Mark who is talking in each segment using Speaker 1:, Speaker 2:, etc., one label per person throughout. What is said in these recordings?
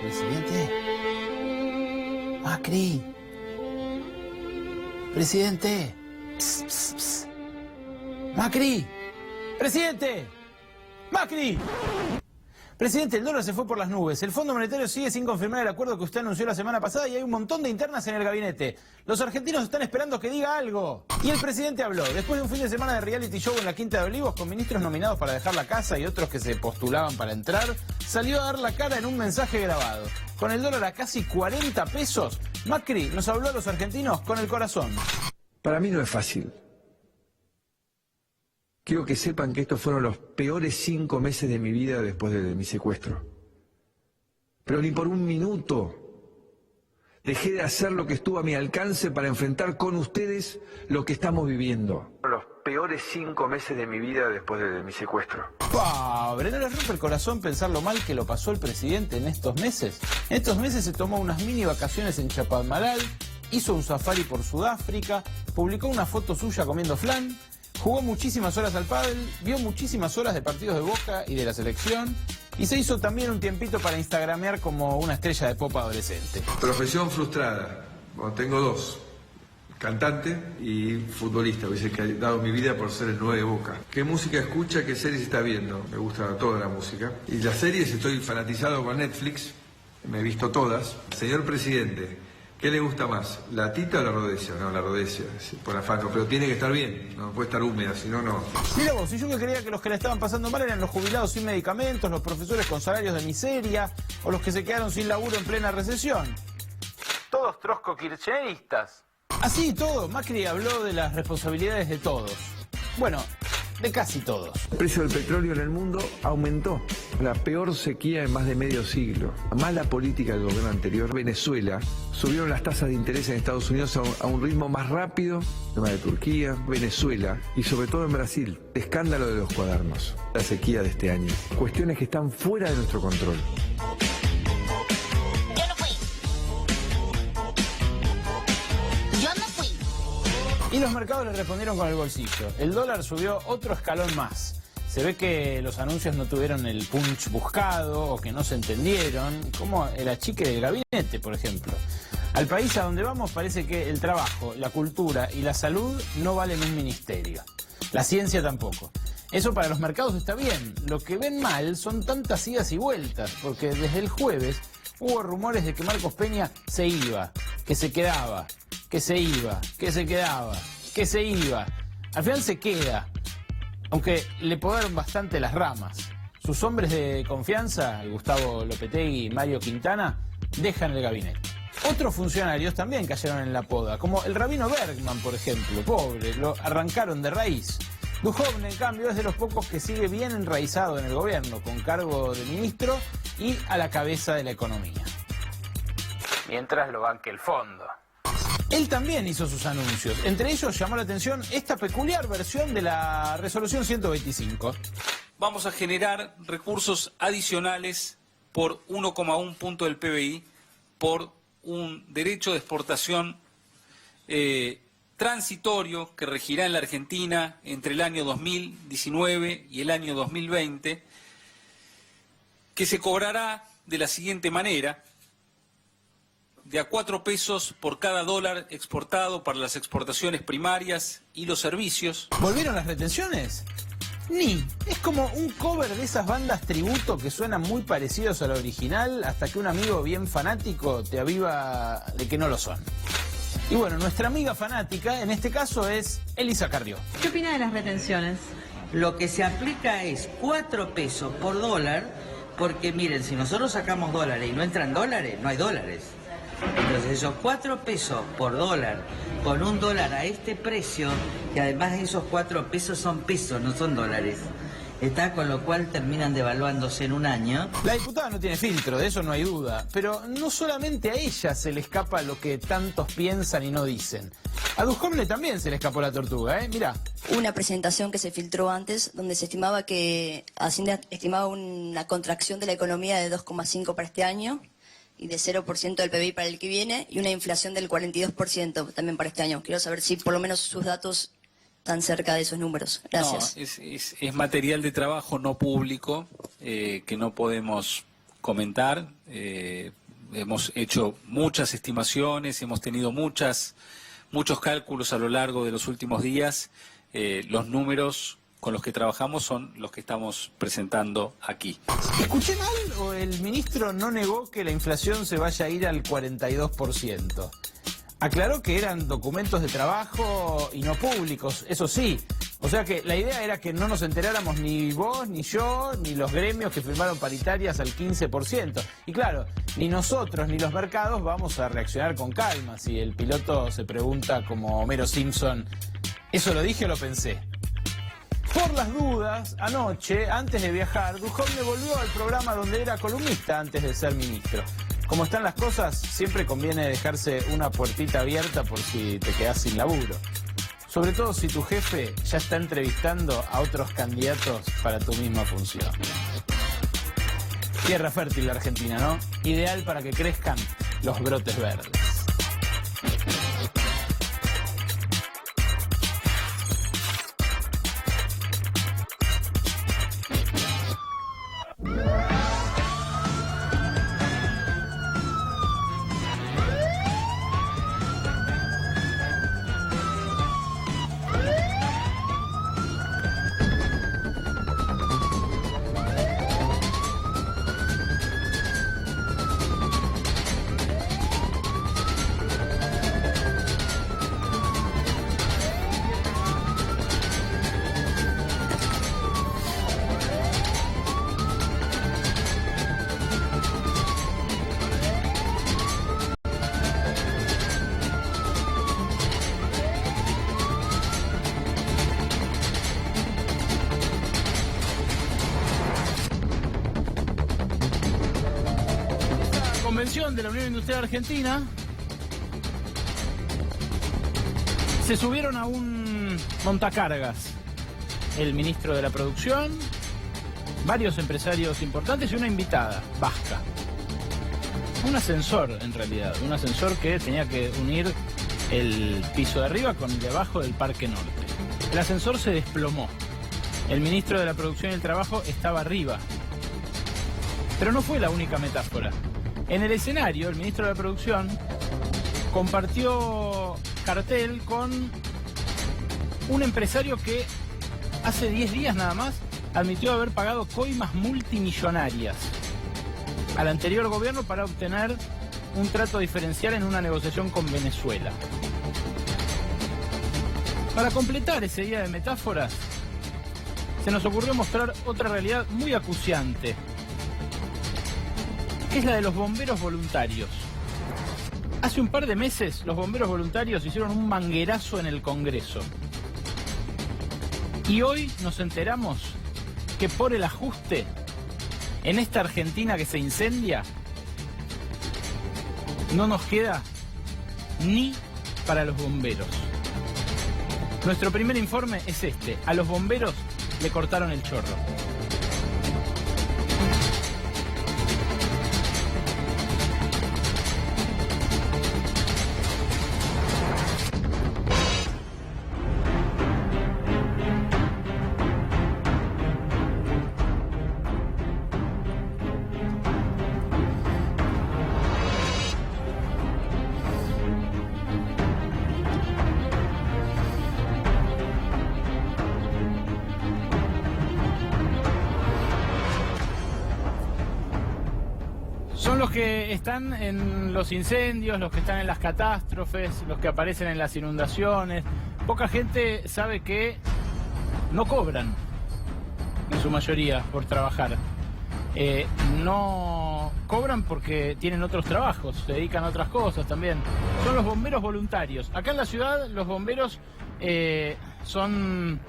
Speaker 1: Presidente. Macri. Presidente. Pss, pss, pss. Macri. Presidente. Macri. Presidente, el dólar se fue por las nubes. El Fondo Monetario sigue sin confirmar el acuerdo que usted anunció la semana pasada y hay un montón de internas en el gabinete. Los argentinos están esperando que diga algo. Y el presidente habló. Después de un fin de semana de reality show en la Quinta de Olivos con ministros nominados para dejar la casa y otros que se postulaban para entrar, salió a dar la cara en un mensaje grabado. Con el dólar a casi 40 pesos, Macri nos habló a los argentinos con el corazón.
Speaker 2: Para mí no es fácil. Quiero que sepan que estos fueron los peores 5 meses de mi vida después de mi secuestro. Pero ni por un minuto dejé de hacer lo que estuvo a mi alcance para enfrentar con ustedes lo que estamos viviendo. Los peores 5 meses de mi vida después de mi secuestro.
Speaker 1: Pobre, ¿no les rompe el corazón pensar lo mal que lo pasó el presidente en estos meses? En estos meses se tomó unas mini vacaciones en Chapadmalal, hizo un safari por Sudáfrica, publicó una foto suya comiendo flan, jugó muchísimas horas al pádel, vio muchísimas horas de partidos de Boca y de la selección y se hizo también un tiempito para instagramear como una estrella de pop adolescente.
Speaker 2: Profesión frustrada. Bueno, tengo 2. Cantante y futbolista. Hubiese dado mi vida por ser el 9 de Boca. ¿Qué música escucha? ¿Qué series está viendo? Me gusta toda la música. Y las series, estoy fanatizado con Netflix. Me he visto todas. Señor presidente, ¿qué le gusta más? ¿La tita o la rodesia? No, la rodesia, por afán, pero tiene que estar bien, no puede estar húmeda, si no, no.
Speaker 1: Mira vos, y yo que creía que los que la estaban pasando mal eran los jubilados sin medicamentos, los profesores con salarios de miseria, o los que se quedaron sin laburo en plena recesión. Todos trosco-kirchneristas. Así y todo, Macri habló de las responsabilidades de todos. Bueno, de casi todos.
Speaker 2: El precio del petróleo en el mundo aumentó. La peor sequía en más de medio siglo. Mala política del gobierno anterior. Venezuela, subieron las tasas de interés en Estados Unidos a un ritmo más rápido. Tema de Turquía, Venezuela y sobre todo en Brasil. Escándalo de los cuadernos. La sequía de este año. Cuestiones que están fuera de nuestro control.
Speaker 1: Y los mercados le respondieron con el bolsillo. El dólar subió otro escalón más. Se ve que los anuncios no tuvieron el punch buscado o que no se entendieron, como el achique del gabinete, por ejemplo. Al país a donde vamos parece que el trabajo, la cultura y la salud no valen un ministerio. La ciencia tampoco. Eso para los mercados está bien. Lo que ven mal son tantas idas y vueltas, porque desde el jueves hubo rumores de que Marcos Peña se iba, que se quedaba, que se iba, que se quedaba, que se iba. Al final se queda, aunque le podaron bastante las ramas. Sus hombres de confianza, Gustavo Lopetegui y Mario Quintana, dejan el gabinete. Otros funcionarios también cayeron en la poda, como el rabino Bergman, por ejemplo. Pobre, lo arrancaron de raíz. Duhovne, en cambio, es de los pocos que sigue bien enraizado en el gobierno, con cargo de ministro y a la cabeza de la economía. Mientras lo banque el fondo. Él también hizo sus anuncios. Entre ellos llamó la atención esta peculiar versión de la resolución 125.
Speaker 3: Vamos a generar recursos adicionales por 1,1 punto del PBI por un derecho de exportación transitorio que regirá en la Argentina entre el año 2019 y el año 2020, que se cobrará de la siguiente manera: de a 4 pesos por cada dólar exportado para las exportaciones primarias y los servicios.
Speaker 1: ¿Volvieron las retenciones? Ni. Es como un cover de esas bandas tributo que suenan muy parecidos al original hasta que un amigo bien fanático te aviva de que no lo son. Y bueno, nuestra amiga fanática en este caso es Elisa Carrió.
Speaker 4: ¿Qué opina de las retenciones?
Speaker 5: Lo que se aplica es 4 pesos por dólar, porque miren, si nosotros sacamos dólares y no entran dólares, no hay dólares. Entonces esos 4 pesos por dólar, con un dólar a este precio, que además esos 4 pesos son pesos, no son dólares, está, con lo cual terminan devaluándose en un año.
Speaker 1: La diputada no tiene filtro, de eso no hay duda, pero no solamente a ella se le escapa lo que tantos piensan y no dicen. A Duhovne también se le escapó la tortuga, Mirá.
Speaker 6: Una presentación que se filtró antes donde se estimaba que Hacienda estimaba una contracción de la economía de 2,5 para este año y de 0% del PBI para el que viene, y una inflación del 42% también para este año. Quiero saber si por lo menos sus datos están cerca de esos números. Gracias.
Speaker 3: No, es material de trabajo no público que no podemos comentar. Hemos hecho muchas estimaciones, hemos tenido muchos cálculos a lo largo de los últimos días. Los números con los que trabajamos son los que estamos presentando aquí.
Speaker 1: ¿Escuché mal o el ministro no negó que la inflación se vaya a ir al 42%? Aclaró que eran documentos de trabajo y no públicos, eso sí. O sea que la idea era que no nos enteráramos ni vos, ni yo, ni los gremios que firmaron paritarias al 15%. Y claro, ni nosotros ni los mercados vamos a reaccionar con calma si el piloto se pregunta como Homero Simpson, ¿eso lo dije o lo pensé? Por las dudas, anoche, antes de viajar, Duhovne volvió al programa donde era columnista antes de ser ministro. Como están las cosas, siempre conviene dejarse una puertita abierta por si te quedás sin laburo. Sobre todo si tu jefe ya está entrevistando a otros candidatos para tu misma función. Tierra fértil la Argentina, ¿no? Ideal para que crezcan los brotes verdes. Convención de la Unión Industrial Argentina, se subieron a un montacargas el ministro de la Producción, varios empresarios importantes y una invitada vasca. Un ascensor, en realidad, un ascensor que tenía que unir el piso de arriba con el de abajo del Parque Norte. El ascensor se desplomó. El ministro de la Producción y el Trabajo estaba arriba. Pero no fue la única metáfora. En el escenario, el ministro de la Producción compartió cartel con un empresario que hace 10 días nada más admitió haber pagado coimas multimillonarias al anterior gobierno para obtener un trato diferencial en una negociación con Venezuela. Para completar ese día de metáforas, se nos ocurrió mostrar otra realidad muy acuciante, que es la de los bomberos voluntarios. Hace un par de meses los bomberos voluntarios hicieron un manguerazo en el Congreso. Y hoy nos enteramos que por el ajuste, en esta Argentina que se incendia, no nos queda ni para los bomberos. Nuestro primer informe es este: a los bomberos le cortaron el chorro. Son los que están en los incendios, los que están en las catástrofes, los que aparecen en las inundaciones. Poca gente sabe que no cobran, en su mayoría, por trabajar. No cobran porque tienen otros trabajos, se dedican a otras cosas también. Son los bomberos voluntarios. Acá en la ciudad los bomberos son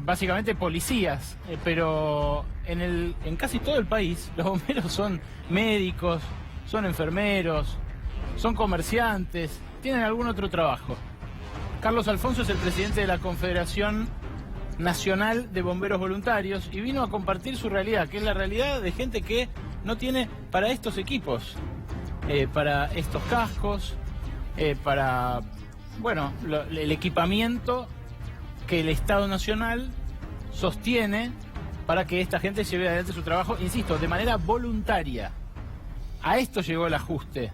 Speaker 1: básicamente policías, pero en casi todo el país los bomberos son médicos, son enfermeros, son comerciantes, tienen algún otro trabajo. Carlos Alfonso es el presidente de la Confederación Nacional de Bomberos Voluntarios y vino a compartir su realidad, que es la realidad de gente que no tiene para estos equipos, para estos cascos, para, bueno, el equipamiento que el Estado Nacional sostiene para que esta gente lleve adelante su trabajo, insisto, de manera voluntaria. A esto llegó el ajuste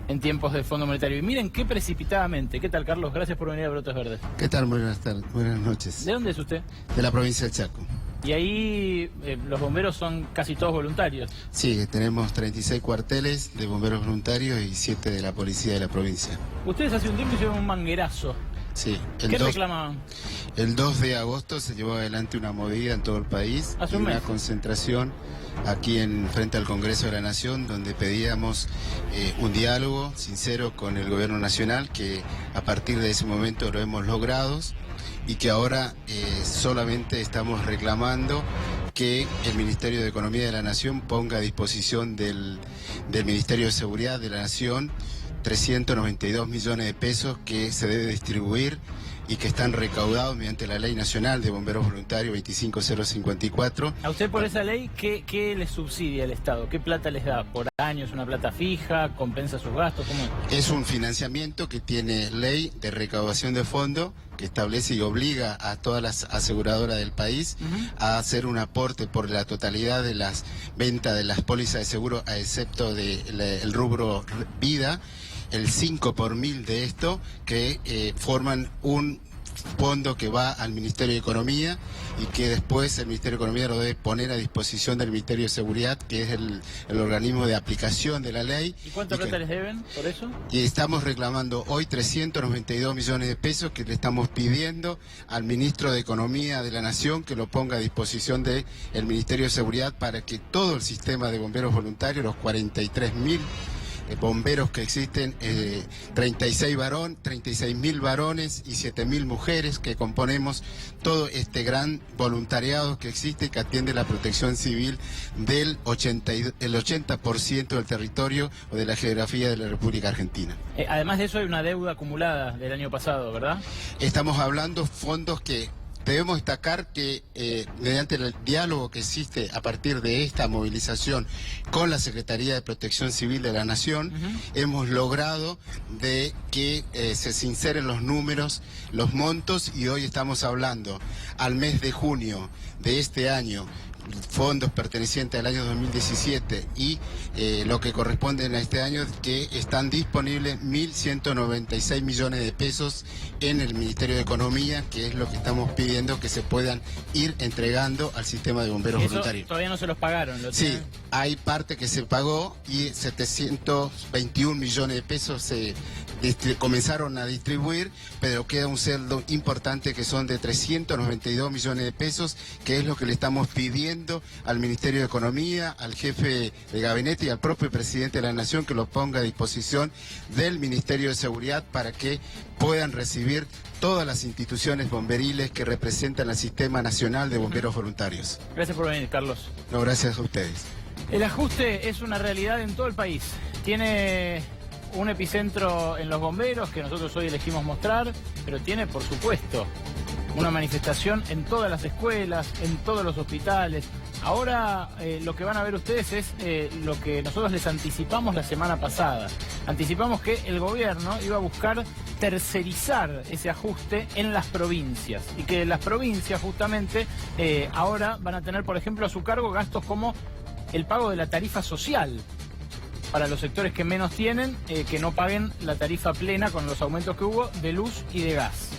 Speaker 1: en tiempos del Fondo Monetario. Y miren qué precipitadamente. ¿Qué tal, Carlos? Gracias por venir a Brotes Verdes.
Speaker 4: ¿Qué tal? Buenas tardes, buenas noches.
Speaker 1: ¿De dónde es usted?
Speaker 4: De la provincia del Chaco.
Speaker 1: Y ahí los bomberos son casi todos voluntarios.
Speaker 4: Sí, tenemos 36 cuarteles de bomberos voluntarios y 7 de la policía de la provincia.
Speaker 1: Ustedes hace un tiempo hicieron un manguerazo.
Speaker 4: Sí.
Speaker 1: ¿Qué reclamaban?
Speaker 4: El 2 de agosto se llevó adelante una movida en todo el país.
Speaker 1: Hace un
Speaker 4: una
Speaker 1: mes.
Speaker 4: Concentración aquí frente al Congreso de la Nación, donde pedíamos un diálogo sincero con el gobierno nacional, que a partir de ese momento lo hemos logrado y que ahora solamente estamos reclamando que el Ministerio de Economía de la Nación ponga a disposición del Ministerio de Seguridad de la Nación 392 millones de pesos que se debe distribuir y que están recaudados mediante la Ley Nacional de Bomberos Voluntarios 25054.
Speaker 1: ¿A usted por esa ley qué les subsidia el Estado? ¿Qué plata les da? ¿Por año? ¿Es una plata fija? ¿Compensa sus gastos? ¿Cómo es?
Speaker 4: Es un financiamiento que tiene ley de recaudación de fondos que establece y obliga a todas las aseguradoras del país a hacer un aporte por la totalidad de las ventas de las pólizas de seguro, a excepto del rubro vida, el 5 por mil de esto, que forman un fondo que va al Ministerio de Economía y que después el Ministerio de Economía lo debe poner a disposición del Ministerio de Seguridad, que es el organismo de aplicación de la ley.
Speaker 1: ¿Y cuánta plata les deben por eso?
Speaker 4: Y estamos reclamando hoy 392 millones de pesos que le estamos pidiendo al Ministro de Economía de la Nación que lo ponga a disposición del Ministerio de Seguridad para que todo el sistema de bomberos voluntarios, los 43.000 bomberos que existen, 36.000 varones y 7.000 mujeres que componemos todo este gran voluntariado que existe y que atiende la protección civil del 80% del territorio o de la geografía de la República Argentina.
Speaker 1: Además de eso hay una deuda acumulada del año pasado, ¿verdad?
Speaker 4: Estamos hablando fondos que debemos destacar que mediante el diálogo que existe a partir de esta movilización con la Secretaría de Protección Civil de la Nación, hemos logrado de que se sinceren los números, los montos, y hoy estamos hablando al mes de junio de este año, fondos pertenecientes al año 2017 y lo que corresponde a este año, que están disponibles 1.196 millones de pesos en el Ministerio de Economía, que es lo que estamos pidiendo que se puedan ir entregando al sistema de bomberos voluntarios.
Speaker 1: Todavía no se los pagaron.
Speaker 4: Sí, hay parte que se pagó y 721 millones de pesos se comenzaron a distribuir, pero queda un saldo importante que son de 392 millones de pesos, que es lo que le estamos pidiendo al Ministerio de Economía, al jefe de gabinete y al propio presidente de la Nación, que lo ponga a disposición del Ministerio de Seguridad para que puedan recibir todas las instituciones bomberiles que representan al Sistema Nacional de Bomberos Voluntarios.
Speaker 1: Gracias por venir, Carlos.
Speaker 4: No, gracias a ustedes.
Speaker 1: El ajuste es una realidad en todo el país. Tiene un epicentro en los bomberos, que nosotros hoy elegimos mostrar, pero tiene, por supuesto, una manifestación en todas las escuelas, en todos los hospitales. Ahora lo que van a ver ustedes es lo que nosotros les anticipamos la semana pasada. Anticipamos que el gobierno iba a buscar tercerizar ese ajuste en las provincias y que las provincias justamente ahora van a tener, por ejemplo, a su cargo gastos como el pago de la tarifa social para los sectores que menos tienen, que no paguen la tarifa plena con los aumentos que hubo de luz y de gas.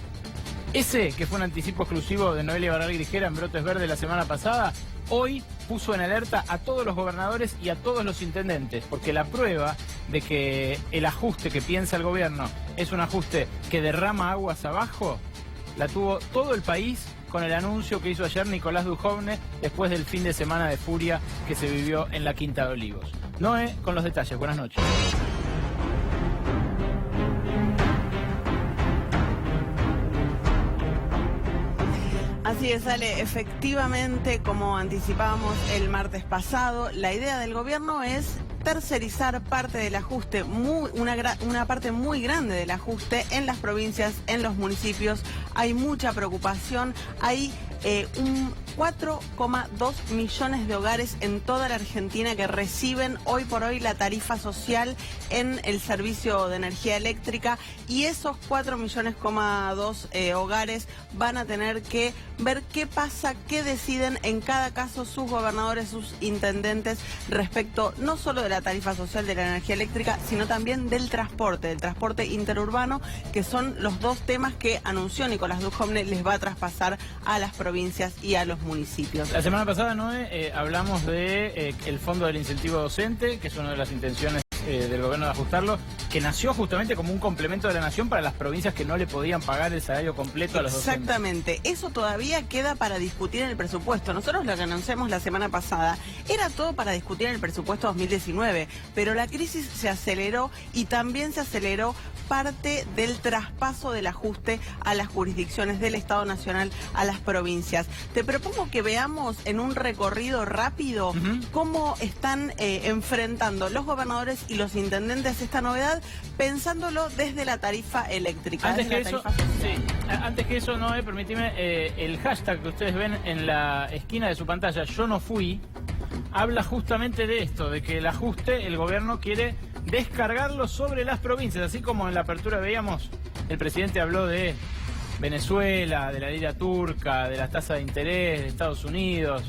Speaker 1: Ese, que fue un anticipo exclusivo de Noelia Barral Grijera en Brotes Verdes la semana pasada, hoy puso en alerta a todos los gobernadores y a todos los intendentes, porque la prueba de que el ajuste que piensa el gobierno es un ajuste que derrama aguas abajo, la tuvo todo el país con el anuncio que hizo ayer Nicolás Dujovne después del fin de semana de furia que se vivió en la Quinta de Olivos. Noé, con los detalles. Buenas noches.
Speaker 7: Así es, Ale, efectivamente, como anticipábamos el martes pasado, la idea del gobierno es tercerizar parte del ajuste, una parte muy grande del ajuste en las provincias, en los municipios. Hay mucha preocupación, hay 4,2 millones de hogares en toda la Argentina que reciben hoy por hoy la tarifa social en el servicio de energía eléctrica, y esos 4,2 millones hogares van a tener que ver qué pasa, qué deciden en cada caso sus gobernadores, sus intendentes, respecto no solo de la tarifa social de la energía eléctrica, sino también del transporte interurbano, que son los dos temas que anunció Nicolás Dujovne les va a traspasar a las provincias y a los municipios.
Speaker 1: La semana pasada, Noé, hablamos de el Fondo del Incentivo Docente, que es una de las intenciones del gobierno de ajustarlo, que nació justamente como un complemento de la nación para las provincias que no le podían pagar el salario completo a los docentes.
Speaker 7: Exactamente, eso todavía queda para discutir en el presupuesto. Nosotros lo que anunciamos la semana pasada era todo para discutir en el presupuesto 2019, pero la crisis se aceleró y también se aceleró parte del traspaso del ajuste a las jurisdicciones del Estado Nacional a las provincias. Te propongo que veamos en un recorrido rápido cómo están enfrentando los gobernadores y los intendentes esta novedad, pensándolo desde la tarifa eléctrica.
Speaker 1: Antes que eso, Noé, permíteme, el hashtag que ustedes ven en la esquina de su pantalla, Yo no fui, habla justamente de esto, de que el ajuste, el gobierno quiere descargarlo sobre las provincias, así como en la apertura veíamos, el presidente habló de Venezuela, de la lira turca, de las tasas de interés de Estados Unidos,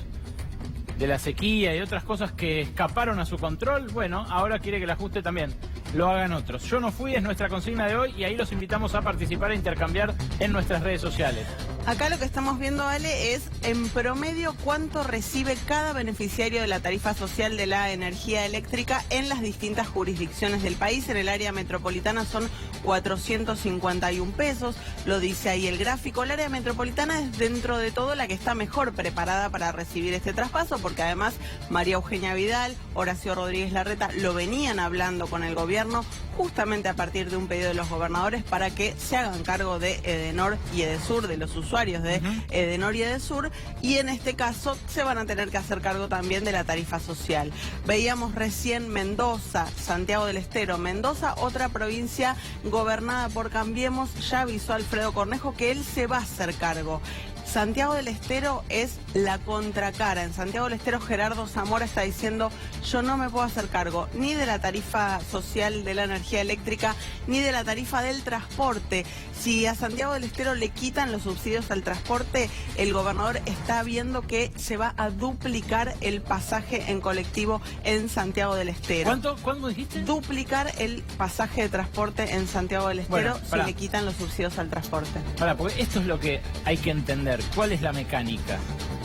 Speaker 1: de la sequía y otras cosas que escaparon a su control. Bueno, ahora quiere que el ajuste también lo hagan otros. Yo no fui es nuestra consigna de hoy y ahí los invitamos a participar e intercambiar en nuestras redes sociales.
Speaker 7: Acá lo que estamos viendo, Ale, es en promedio cuánto recibe cada beneficiario de la tarifa social de la energía eléctrica en las distintas jurisdicciones del país. En el área metropolitana son 451 pesos, lo dice ahí el gráfico. El área metropolitana es dentro de todo la que está mejor preparada para recibir este traspaso, porque además María Eugenia Vidal, Horacio Rodríguez Larreta lo venían hablando con el gobierno justamente a partir de un pedido de los gobernadores para que se hagan cargo de Edenor y Edesur, de los usuarios de Edenor y Edesur, y en este caso se van a tener que hacer cargo también de la tarifa social. Veíamos recién Mendoza, Santiago del Estero. Mendoza, otra provincia gobernada por Cambiemos, ya avisó Alfredo Cornejo que él se va a hacer cargo. Santiago del Estero es la contracara. En Santiago del Estero Gerardo Zamora está diciendo: yo no me puedo hacer cargo ni de la tarifa social de la energía eléctrica ni de la tarifa del transporte. Si a Santiago del Estero le quitan los subsidios al transporte, el gobernador está viendo que se va a duplicar el pasaje en colectivo en Santiago del Estero.
Speaker 1: ¿Cuánto dijiste?
Speaker 7: Duplicar el pasaje de transporte en Santiago del Estero si le quitan los subsidios al transporte.
Speaker 1: Porque esto es lo que hay que entender. ¿Cuál es la mecánica?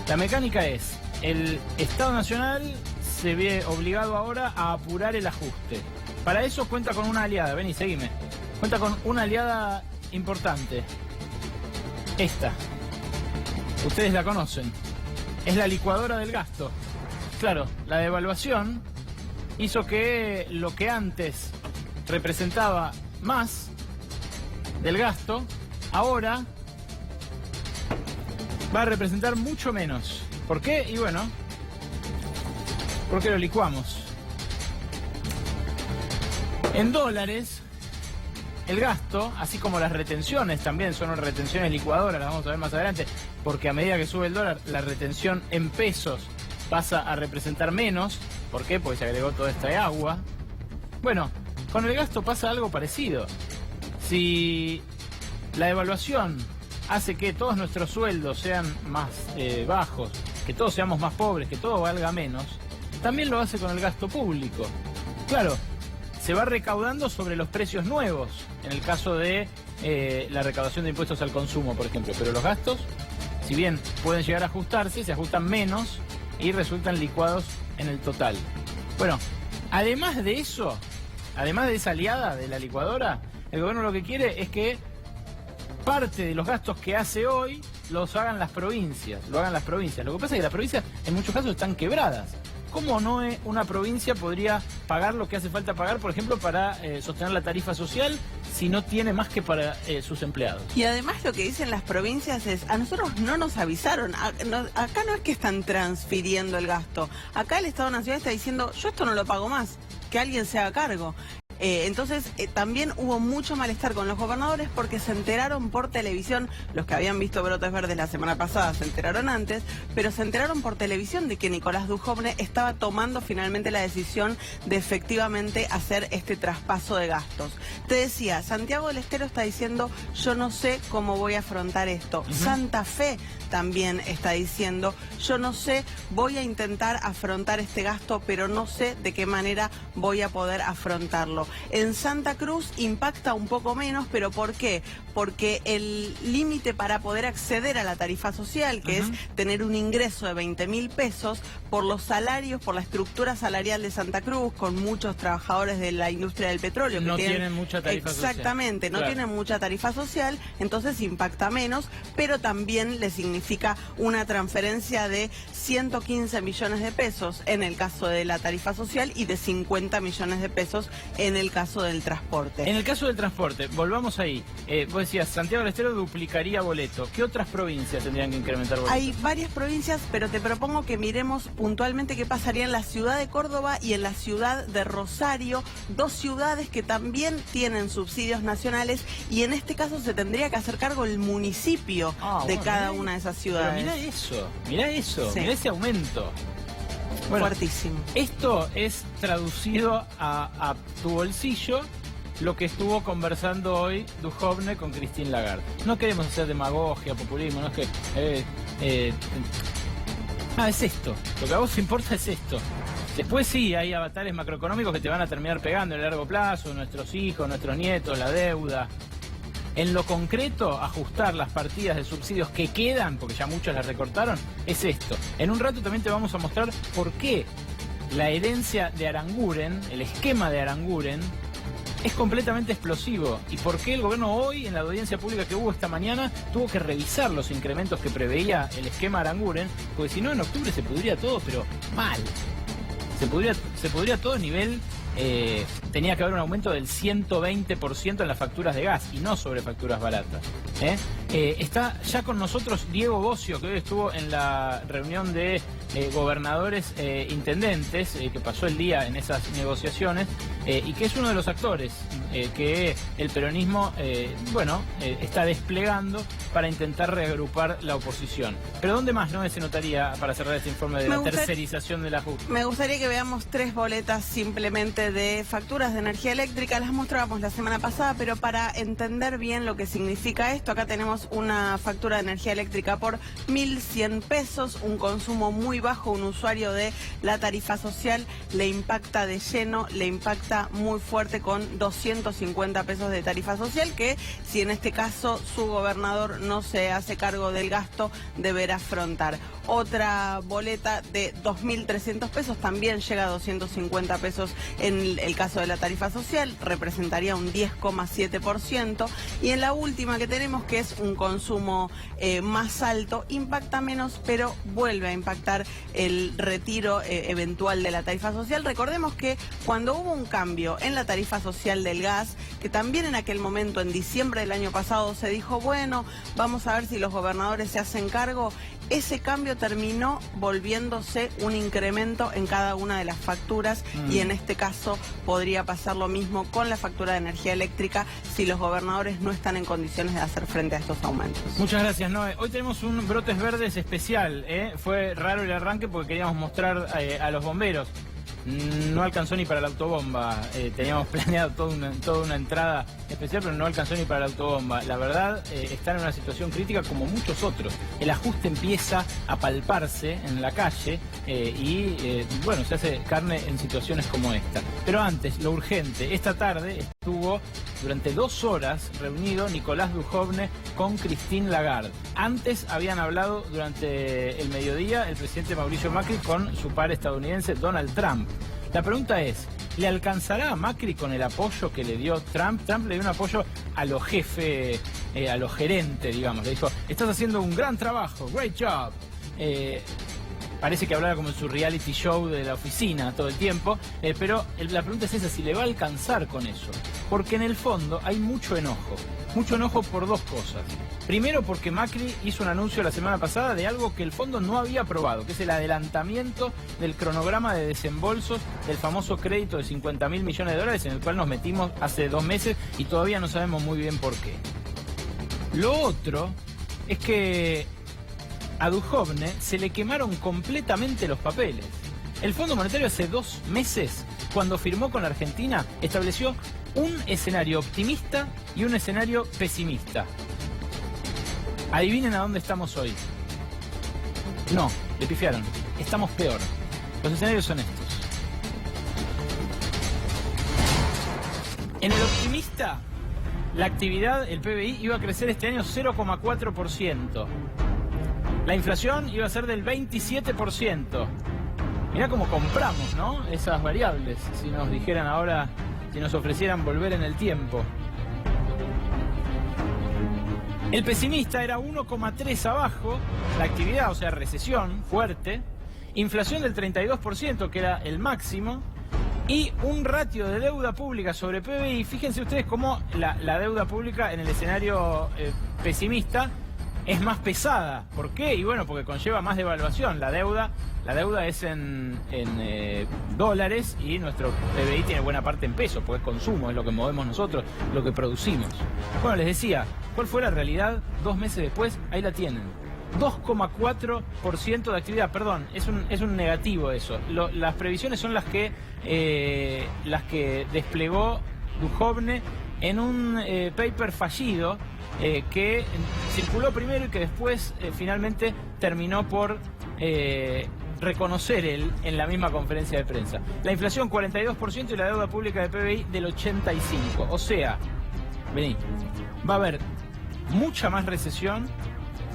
Speaker 1: La mecánica es, el Estado Nacional se ve obligado ahora a apurar el ajuste. Para eso cuenta con una aliada, vení, seguime. Cuenta con una aliada importante. Esta. Ustedes la conocen. Es la licuadora del gasto. Claro, la devaluación hizo que lo que antes representaba más del gasto, ahora va a representar mucho menos. ¿Por qué? Y bueno, porque lo licuamos. En dólares, el gasto, así como las retenciones también son retenciones licuadoras, las vamos a ver más adelante, porque a medida que sube el dólar, la retención en pesos pasa a representar menos. ¿Por qué? Porque se agregó toda esta agua. Bueno, con el gasto pasa algo parecido. Si la devaluación hace que todos nuestros sueldos sean más bajos, que todos seamos más pobres, que todo valga menos, también lo hace con el gasto público. Claro, se va recaudando sobre los precios nuevos, en el caso de la recaudación de impuestos al consumo, por ejemplo, pero los gastos, si bien pueden llegar a ajustarse, se ajustan menos y resultan licuados en el total. Bueno, además de eso, además de esa aliada de la licuadora, el gobierno lo que quiere es que parte de los gastos que hace hoy los hagan las provincias, Lo que pasa es que las provincias en muchos casos están quebradas. ¿Cómo no una provincia podría pagar lo que hace falta pagar, por ejemplo, para sostener la tarifa social si no tiene más que para sus empleados?
Speaker 7: Y además lo que dicen las provincias es, a nosotros no nos avisaron, acá no es que están transfiriendo el gasto, acá el Estado Nacional está diciendo, yo esto no lo pago más, que alguien se haga cargo. Entonces también hubo mucho malestar con los gobernadores porque se enteraron por televisión, los que habían visto brotes verdes la semana pasada se enteraron antes, pero se enteraron por televisión de que Nicolás Dujovne estaba tomando finalmente la decisión de efectivamente hacer este traspaso de gastos. Te decía, Santiago del Estero está diciendo, yo no sé cómo voy a afrontar esto. Santa Fe también está diciendo, yo no sé, voy a intentar afrontar este gasto, pero no sé de qué manera voy a poder afrontarlo. En Santa Cruz impacta un poco menos, pero ¿por qué? Porque el límite para poder acceder a la tarifa social, que es tener un ingreso de 20.000 pesos, por los salarios, por la estructura salarial de Santa Cruz, con muchos trabajadores de la industria del petróleo.
Speaker 1: No tienen mucha tarifa social.
Speaker 7: Exactamente, no tienen mucha tarifa social, entonces impacta menos, pero también le significa una transferencia de 115 millones de pesos en el caso de la tarifa social y de 50 millones de pesos en el caso del transporte.
Speaker 1: En el caso del transporte, volvamos ahí. Vos decías, Santiago del Estero duplicaría boleto. ¿Qué otras provincias tendrían que incrementar boleto?
Speaker 7: Hay varias provincias, pero te propongo que miremos puntualmente qué pasaría en la ciudad de Córdoba y en la ciudad de Rosario, dos ciudades que también tienen subsidios nacionales y en este caso se tendría que hacer cargo el municipio de cada una de esas ciudades.
Speaker 1: Pero mirá eso, mirá ese aumento. Bueno,
Speaker 7: fuertísimo.
Speaker 1: Esto es traducido a tu bolsillo lo que estuvo conversando hoy Dujovne con Christine Lagarde. No queremos hacer demagogia, populismo, no es que... es esto. Lo que a vos te importa es esto. Después sí, hay avatares macroeconómicos que te van a terminar pegando en el largo plazo, nuestros hijos, nuestros nietos, la deuda. En lo concreto, ajustar las partidas de subsidios que quedan, porque ya muchos las recortaron, es esto. En un rato también te vamos a mostrar por qué la herencia de Aranguren, el esquema de Aranguren, es completamente explosivo. Y por qué el gobierno hoy, en la audiencia pública que hubo esta mañana, tuvo que revisar los incrementos que preveía el esquema Aranguren, porque si no en octubre se pudría todo, pero mal. Se pudría todo a nivel... tenía que haber un aumento del 120% en las facturas de gas y no sobre facturas baratas. Está ya con nosotros Diego Bocio, que hoy estuvo en la reunión de gobernadores intendentes, que pasó el día en esas negociaciones, y que es uno de los actores que el peronismo está desplegando para intentar reagrupar la oposición. Pero ¿dónde más no se notaría, para cerrar este informe, de la tercerización del ajuste?
Speaker 7: Me gustaría que veamos tres boletas simplemente de facturas de energía eléctrica. Las mostrábamos la semana pasada, pero para entender bien lo que significa esto, acá tenemos una factura de energía eléctrica por 1.100 pesos, un consumo muy bajo. Un usuario de la tarifa social le impacta de lleno, le impacta muy fuerte con 250 pesos de tarifa social, que si en este caso su gobernador no se hace cargo del gasto, deberá afrontar. Otra boleta de 2.300 pesos también llega a 250 pesos en el caso de la tarifa social, representaría un 10,7%. Y en la última que tenemos, que es un consumo más alto, impacta menos, pero vuelve a impactar el retiro eventual de la tarifa social. Recordemos que cuando hubo un cambio en la tarifa social del gas, que también en aquel momento, en diciembre del año pasado, se dijo, bueno, vamos a ver si los gobernadores se hacen cargo, ese cambio terminó volviéndose un incremento en cada una de las facturas y en este caso podría pasar lo mismo con la factura de energía eléctrica si los gobernadores no están en condiciones de hacer frente a estos aumentos.
Speaker 1: Muchas gracias, Noé. Hoy tenemos un Brotes Verdes especial, Fue raro el arranque porque queríamos mostrar a los bomberos. No alcanzó ni para la autobomba. Teníamos planeado toda una entrada especial, pero no alcanzó ni para la autobomba. La verdad, están en una situación crítica como muchos otros. El ajuste empieza a palparse en la calle se hace carne en situaciones como esta. Pero antes, lo urgente. Esta tarde estuvo durante 2 horas reunido Nicolás Dujovne con Christine Lagarde. Antes habían hablado durante el mediodía el presidente Mauricio Macri con su par estadounidense Donald Trump. La pregunta es, ¿le alcanzará a Macri con el apoyo que le dio Trump? Trump le dio un apoyo a los jefes, a los gerentes, digamos. Le dijo, estás haciendo un gran trabajo, great job. parece que hablara como en su reality show de la oficina todo el tiempo, pero la pregunta es esa, si le va a alcanzar con eso. Porque en el fondo hay mucho enojo por dos cosas. Primero, porque Macri hizo un anuncio la semana pasada de algo que el fondo no había aprobado, que es el adelantamiento del cronograma de desembolsos del famoso crédito de 50.000 millones de dólares en el cual nos metimos hace 2 meses y todavía no sabemos muy bien por qué. Lo otro es que a Duhovne se le quemaron completamente los papeles. El Fondo Monetario hace 2 meses, cuando firmó con la Argentina, estableció un escenario optimista y un escenario pesimista. Adivinen a dónde estamos hoy. No, le pifiaron. Estamos peor. Los escenarios son estos. En el optimista, la actividad, el PBI, iba a crecer este año 0,4%. La inflación iba a ser del 27%. Mirá cómo compramos, ¿no? Esas variables. Si nos dijeran ahora, si nos ofrecieran volver en el tiempo. El pesimista era 1,3 abajo, la actividad, o sea, recesión fuerte, inflación del 32%, que era el máximo, y un ratio de deuda pública sobre PBI. Fíjense ustedes cómo la deuda pública en el escenario pesimista es más pesada. ¿Por qué? Y bueno, porque conlleva más devaluación. La deuda es en dólares y nuestro PBI tiene buena parte en pesos, porque es consumo, es lo que movemos nosotros, lo que producimos. Bueno, les decía, ¿cuál fue la realidad 2 meses después? Ahí la tienen. 2,4% de actividad, perdón, es un negativo eso. Las previsiones son las que desplegó Duhovne en un paper fallido que circuló primero y que después finalmente terminó por reconocer él en la misma conferencia de prensa. La inflación 42% y la deuda pública de PBI del 85%. O sea, vení, va a haber mucha más recesión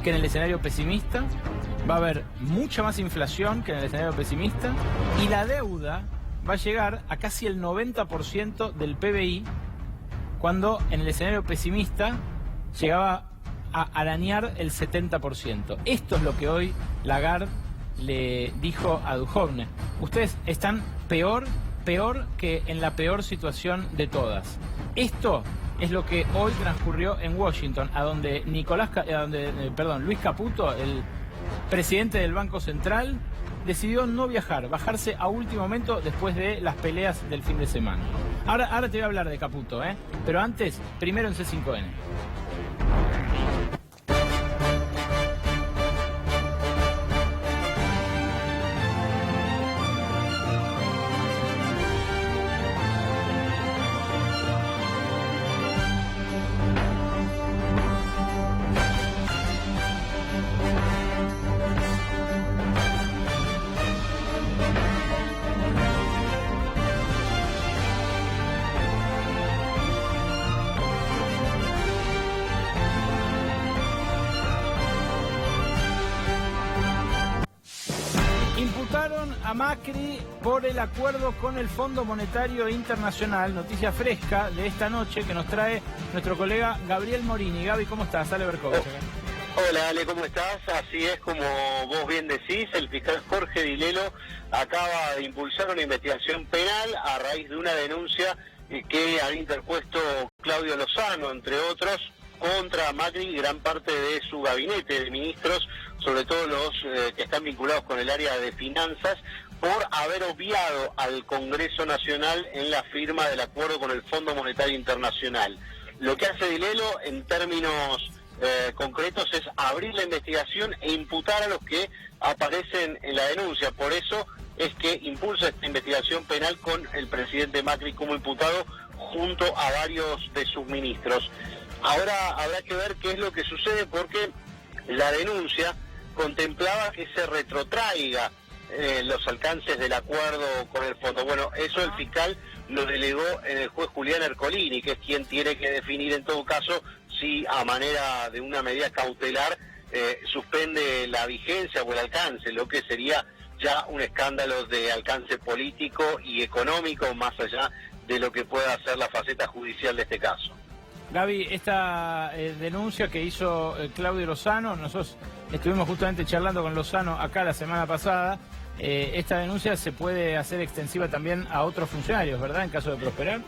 Speaker 1: que en el escenario pesimista, va a haber mucha más inflación que en el escenario pesimista, y la deuda va a llegar a casi el 90% del PBI, cuando en el escenario pesimista llegaba a arañar el 70%. Esto es lo que hoy Lagarde le dijo a Duhovne. Ustedes están peor que en la peor situación de todas. Esto es lo que hoy transcurrió en Washington, a donde Luis Caputo, el presidente del Banco Central, decidió no viajar, bajarse a último momento después de las peleas del fin de semana. Ahora te voy a hablar de Caputo, pero antes, primero en C5N. A Macri por el acuerdo con el Fondo Monetario Internacional. Noticia fresca de esta noche que nos trae nuestro colega Gabriel Morini. Gaby, ¿cómo estás? Ale Berkovich.
Speaker 8: Hola Ale, ¿cómo estás? Así es, como vos bien decís, el fiscal Jorge Dilelo acaba de impulsar una investigación penal a raíz de una denuncia que había interpuesto Claudio Lozano, entre otros, contra Macri y gran parte de su gabinete de ministros, sobre todo los que están vinculados con el área de finanzas, por haber obviado al Congreso Nacional en la firma del acuerdo con el Fondo Monetario Internacional. Lo que hace Dilelo, en términos concretos, es abrir la investigación e imputar a los que aparecen en la denuncia. Por eso es que impulsa esta investigación penal con el presidente Macri como imputado, junto a varios de sus ministros. Ahora habrá que ver qué es lo que sucede, porque la denuncia contemplaba que se retrotraiga los alcances del acuerdo con el fondo. Bueno, eso el fiscal lo delegó en el juez Julián Ercolini, que es quien tiene que definir en todo caso si a manera de una medida cautelar suspende la vigencia o el alcance, lo que sería ya un escándalo de alcance político y económico, más allá de lo que pueda ser la faceta judicial de este caso.
Speaker 1: Gaby, esta denuncia que hizo Claudio Lozano, nosotros estuvimos justamente charlando con Lozano acá la semana pasada, esta denuncia se puede hacer extensiva también a otros funcionarios, ¿verdad?, en caso de prosperar.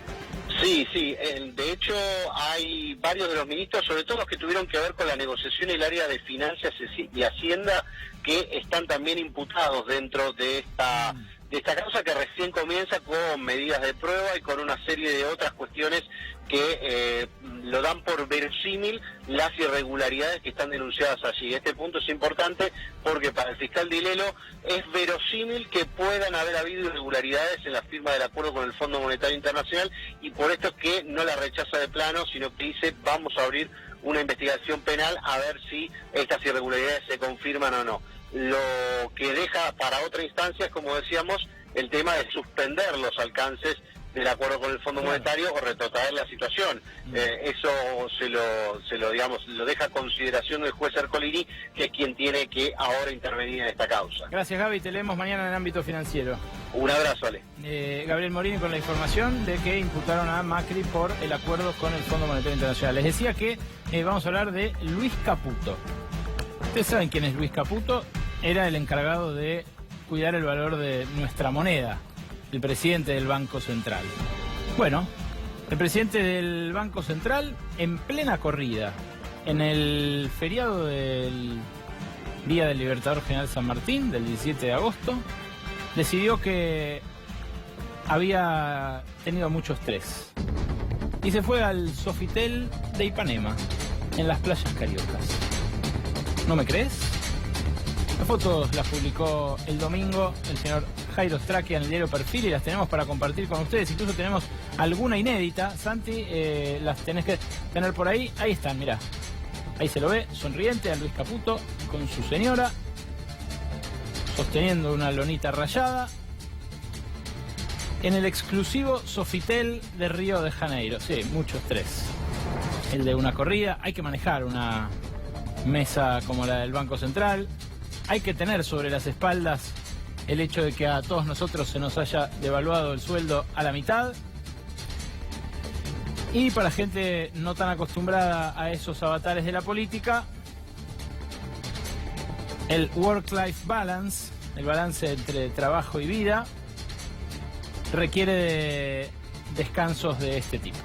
Speaker 8: Sí, de hecho hay varios de los ministros, sobre todo los que tuvieron que ver con la negociación y el área de finanzas y Hacienda, que están también imputados dentro de esta causa, que recién comienza con medidas de prueba y con una serie de otras cuestiones que lo dan por verosímil las irregularidades que están denunciadas allí. Este punto es importante porque para el fiscal Dilelo es verosímil que puedan haber habido irregularidades en la firma del acuerdo con el Fondo Monetario Internacional, y por esto es que no la rechaza de plano, sino que dice vamos a abrir una investigación penal a ver si estas irregularidades se confirman o no. Lo que deja para otra instancia es, como decíamos, el tema de suspender los alcances del acuerdo con el Fondo Monetario o retrotraer la situación. Eso lo deja a consideración del juez Ercolini, que es quien tiene que ahora intervenir en esta causa.
Speaker 1: Gracias, Gaby, te leemos mañana en el ámbito financiero.
Speaker 8: Un abrazo, Ale.
Speaker 1: Gabriel Morini con la información de que imputaron a Macri por el acuerdo con el Fondo Monetario Internacional. Les decía que vamos a hablar de Luis Caputo. Ustedes saben quién es Luis Caputo. Era el encargado de cuidar el valor de nuestra moneda, el presidente del Banco Central. Bueno, el presidente del Banco Central, en plena corrida, en el feriado del Día del Libertador General San Martín, del 17 de agosto, decidió que había tenido mucho estrés y se fue al Sofitel de Ipanema, en las playas cariocas. ¿No me crees? Las fotos las publicó el domingo el señor Jairo Strakia en el diario Perfil y las tenemos para compartir con ustedes. Incluso tenemos alguna inédita. Santi, las tenés que tener por ahí. Ahí están, mirá. Ahí se lo ve, sonriente a Luis Caputo con su señora, sosteniendo una lonita rayada, en el exclusivo Sofitel de Río de Janeiro. Sí, mucho estrés. El de una corrida, hay que manejar una mesa como la del Banco Central. Hay que tener sobre las espaldas el hecho de que a todos nosotros se nos haya devaluado el sueldo a la mitad. Y para gente no tan acostumbrada a esos avatares de la política, el work-life balance, el balance entre trabajo y vida, requiere de descansos de este tipo.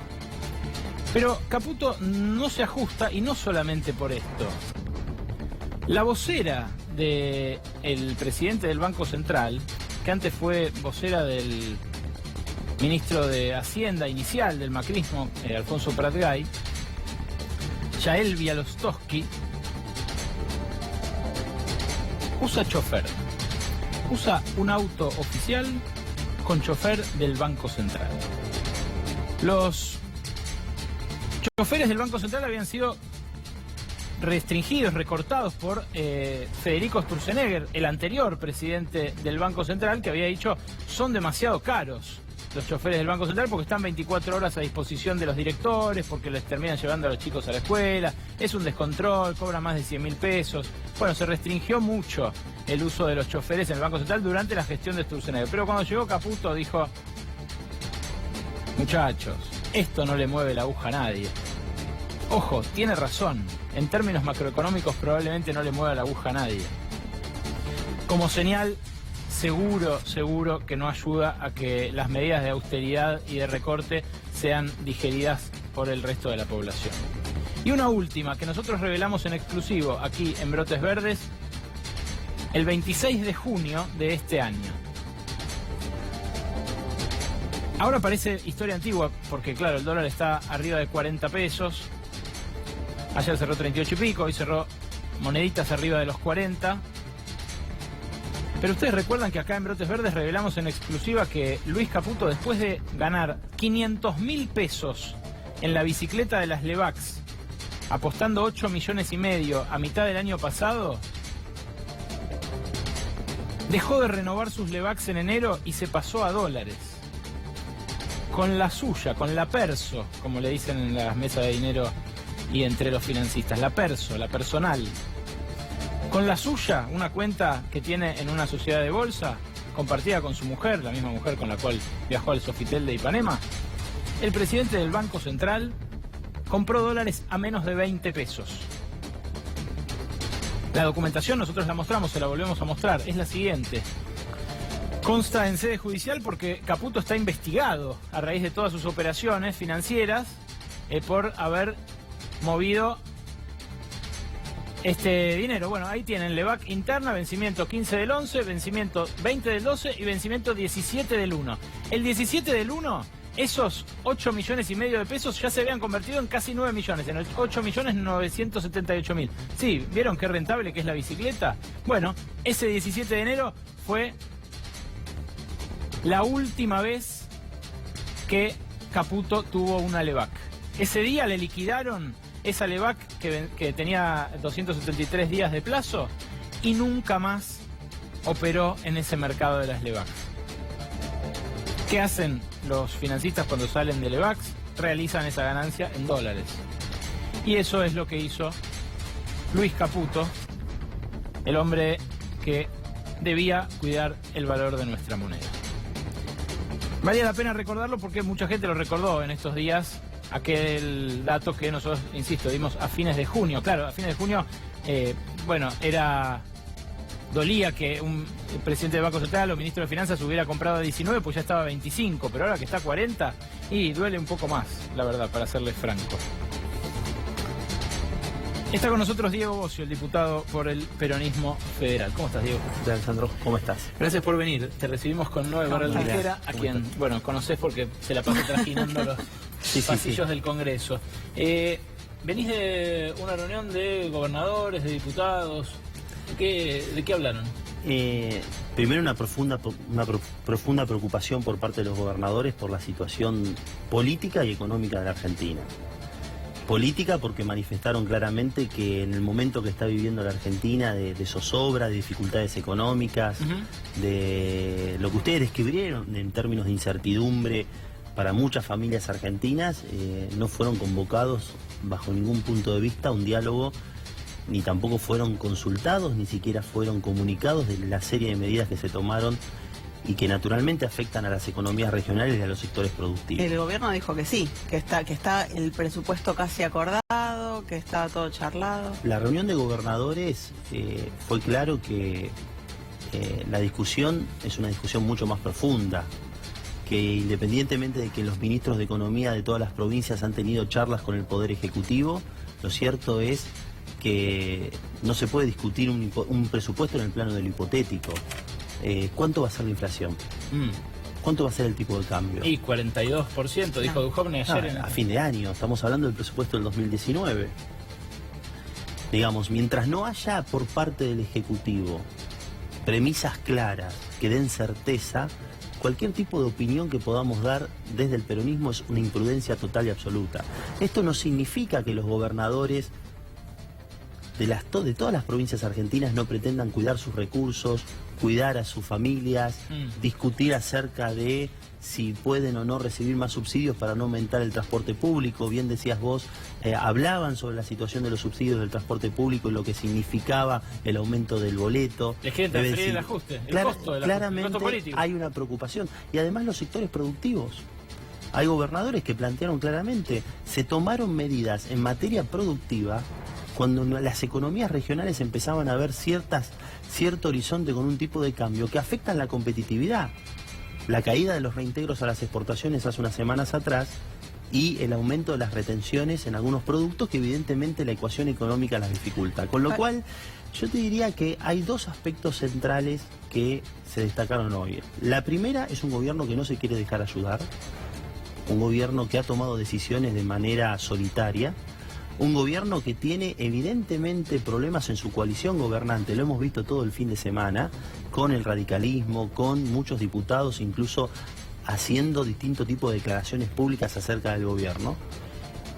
Speaker 1: Pero Caputo no se ajusta, y no solamente por esto. La vocera del presidente del Banco Central, que antes fue vocera del ministro de Hacienda inicial del macrismo, Alfonso Prat-Gay, Yael Bialostowski, usa chofer. Usa un auto oficial con chofer del Banco Central. Los choferes del Banco Central habían sido restringidos, recortados por Federico Sturzenegger, el anterior presidente del Banco Central, que había dicho son demasiado caros los choferes del Banco Central porque están 24 horas a disposición de los directores, porque les terminan llevando a los chicos a la escuela, es un descontrol, cobran más de 100.000 pesos. Bueno, se restringió mucho el uso de los choferes en el Banco Central durante la gestión de Sturzenegger. Pero cuando llegó Caputo dijo, muchachos, esto no le mueve la aguja a nadie. Ojo, tiene razón, en términos macroeconómicos probablemente no le mueva la aguja a nadie. Como señal, seguro que no ayuda a que las medidas de austeridad y de recorte sean digeridas por el resto de la población. Y una última, que nosotros revelamos en exclusivo aquí en Brotes Verdes, el 26 de junio de este año. Ahora parece historia antigua, porque claro, el dólar está arriba de 40 pesos. Ayer cerró 38 y pico, hoy cerró moneditas arriba de los 40. Pero ustedes recuerdan que acá en Brotes Verdes revelamos en exclusiva que Luis Caputo, después de ganar 500.000 pesos en la bicicleta de las Levax, apostando 8,5 millones a mitad del año pasado, dejó de renovar sus Levax en enero y se pasó a dólares. Con la suya, con la perso, como le dicen en las mesas de dinero y entre los financistas, la perso, la personal. Con la suya, una cuenta que tiene en una sociedad de bolsa, compartida con su mujer, la misma mujer con la cual viajó al Sofitel de Ipanema, el presidente del Banco Central compró dólares a menos de 20 pesos. La documentación nosotros la mostramos, se la volvemos a mostrar, es la siguiente. Consta en sede judicial porque Caputo está investigado a raíz de todas sus operaciones financieras por haber movido este dinero. Bueno, ahí tienen Levac interna, vencimiento 15 del 11, vencimiento 20 del 12 y vencimiento 17 del 1. El 17 del 1, esos 8 millones y medio de pesos ya se habían convertido en casi 9 millones, en 8 millones 978 mil. Sí, ¿vieron qué rentable que es la bicicleta? Bueno, ese 17 de enero fue la última vez que Caputo tuvo una Levac. Ese día le liquidaron esa Levac que tenía 273 días de plazo y nunca más operó en ese mercado de las Levac. ¿Qué hacen los financistas cuando salen de Levac? Realizan esa ganancia en dólares. Y eso es lo que hizo Luis Caputo, el hombre que debía cuidar el valor de nuestra moneda. Valía la pena recordarlo porque mucha gente lo recordó en estos días, aquel dato que nosotros, insisto, dimos a fines de junio. Claro, a fines de junio, dolía que un presidente del Banco Central o ministro de Finanzas hubiera comprado a 19, pues ya estaba a 25, pero ahora que está a 40, y duele un poco más, la verdad, para serles franco. Está con nosotros Diego Bocio, el diputado por el peronismo federal. ¿Cómo estás, Diego?
Speaker 9: Hola, Alejandro, ¿cómo estás?
Speaker 1: Gracias por venir. Te recibimos con Noé Barral Tijera, a quien, bueno, conocés porque se la pasó trajinando los pasillos del Congreso. Venís de una reunión de gobernadores, de diputados. ¿De qué hablaron?
Speaker 9: Primero una profunda preocupación por parte de los gobernadores por la situación política y económica de la Argentina. Política porque manifestaron claramente que en el momento que está viviendo la Argentina de zozobra, de dificultades económicas, de lo que ustedes describieron en términos de incertidumbre para muchas familias argentinas, no fueron convocados bajo ningún punto de vista a un diálogo, ni tampoco fueron consultados, ni siquiera fueron comunicados de la serie de medidas que se tomaron y que naturalmente afectan a las economías regionales y a los sectores productivos.
Speaker 7: El gobierno dijo que sí, que está el presupuesto casi acordado, que está todo charlado.
Speaker 9: La reunión de gobernadores fue claro que la discusión es una discusión mucho más profunda, que independientemente de que los ministros de Economía de todas las provincias han tenido charlas con el Poder Ejecutivo, lo cierto es que no se puede discutir un presupuesto en el plano de lo hipotético. ¿Cuánto va a ser la inflación? ¿Cuánto va a ser el tipo de cambio?
Speaker 1: Y 42%, dijo Duhovne ayer.
Speaker 9: A fin de año, estamos hablando del presupuesto del 2019. Digamos, mientras no haya por parte del Ejecutivo premisas claras que den certeza, cualquier tipo de opinión que podamos dar desde el peronismo es una imprudencia total y absoluta. Esto no significa que los gobernadores de todas las provincias argentinas no pretendan cuidar sus recursos, cuidar a sus familias, discutir acerca de si pueden o no recibir más subsidios para no aumentar el transporte público. Bien decías vos, hablaban sobre la situación de los subsidios del transporte público y lo que significaba el aumento del boleto.
Speaker 1: Les quieren transferir el ajuste, el costo del
Speaker 9: claramente
Speaker 1: el costo político.
Speaker 9: Hay una preocupación. Y además los sectores productivos. Hay gobernadores que plantearon claramente, se tomaron medidas en materia productiva cuando las economías regionales empezaban a ver cierto horizonte con un tipo de cambio que afectan la competitividad. La caída de los reintegros a las exportaciones hace unas semanas atrás y el aumento de las retenciones en algunos productos que evidentemente la ecuación económica las dificulta. Con lo cual, yo te diría que hay dos aspectos centrales que se destacaron hoy. La primera es un gobierno que no se quiere dejar ayudar, un gobierno que ha tomado decisiones de manera solitaria, un gobierno que tiene evidentemente problemas en su coalición gobernante, lo hemos visto todo el fin de semana, con el radicalismo, con muchos diputados incluso haciendo distintos tipos de declaraciones públicas acerca del gobierno.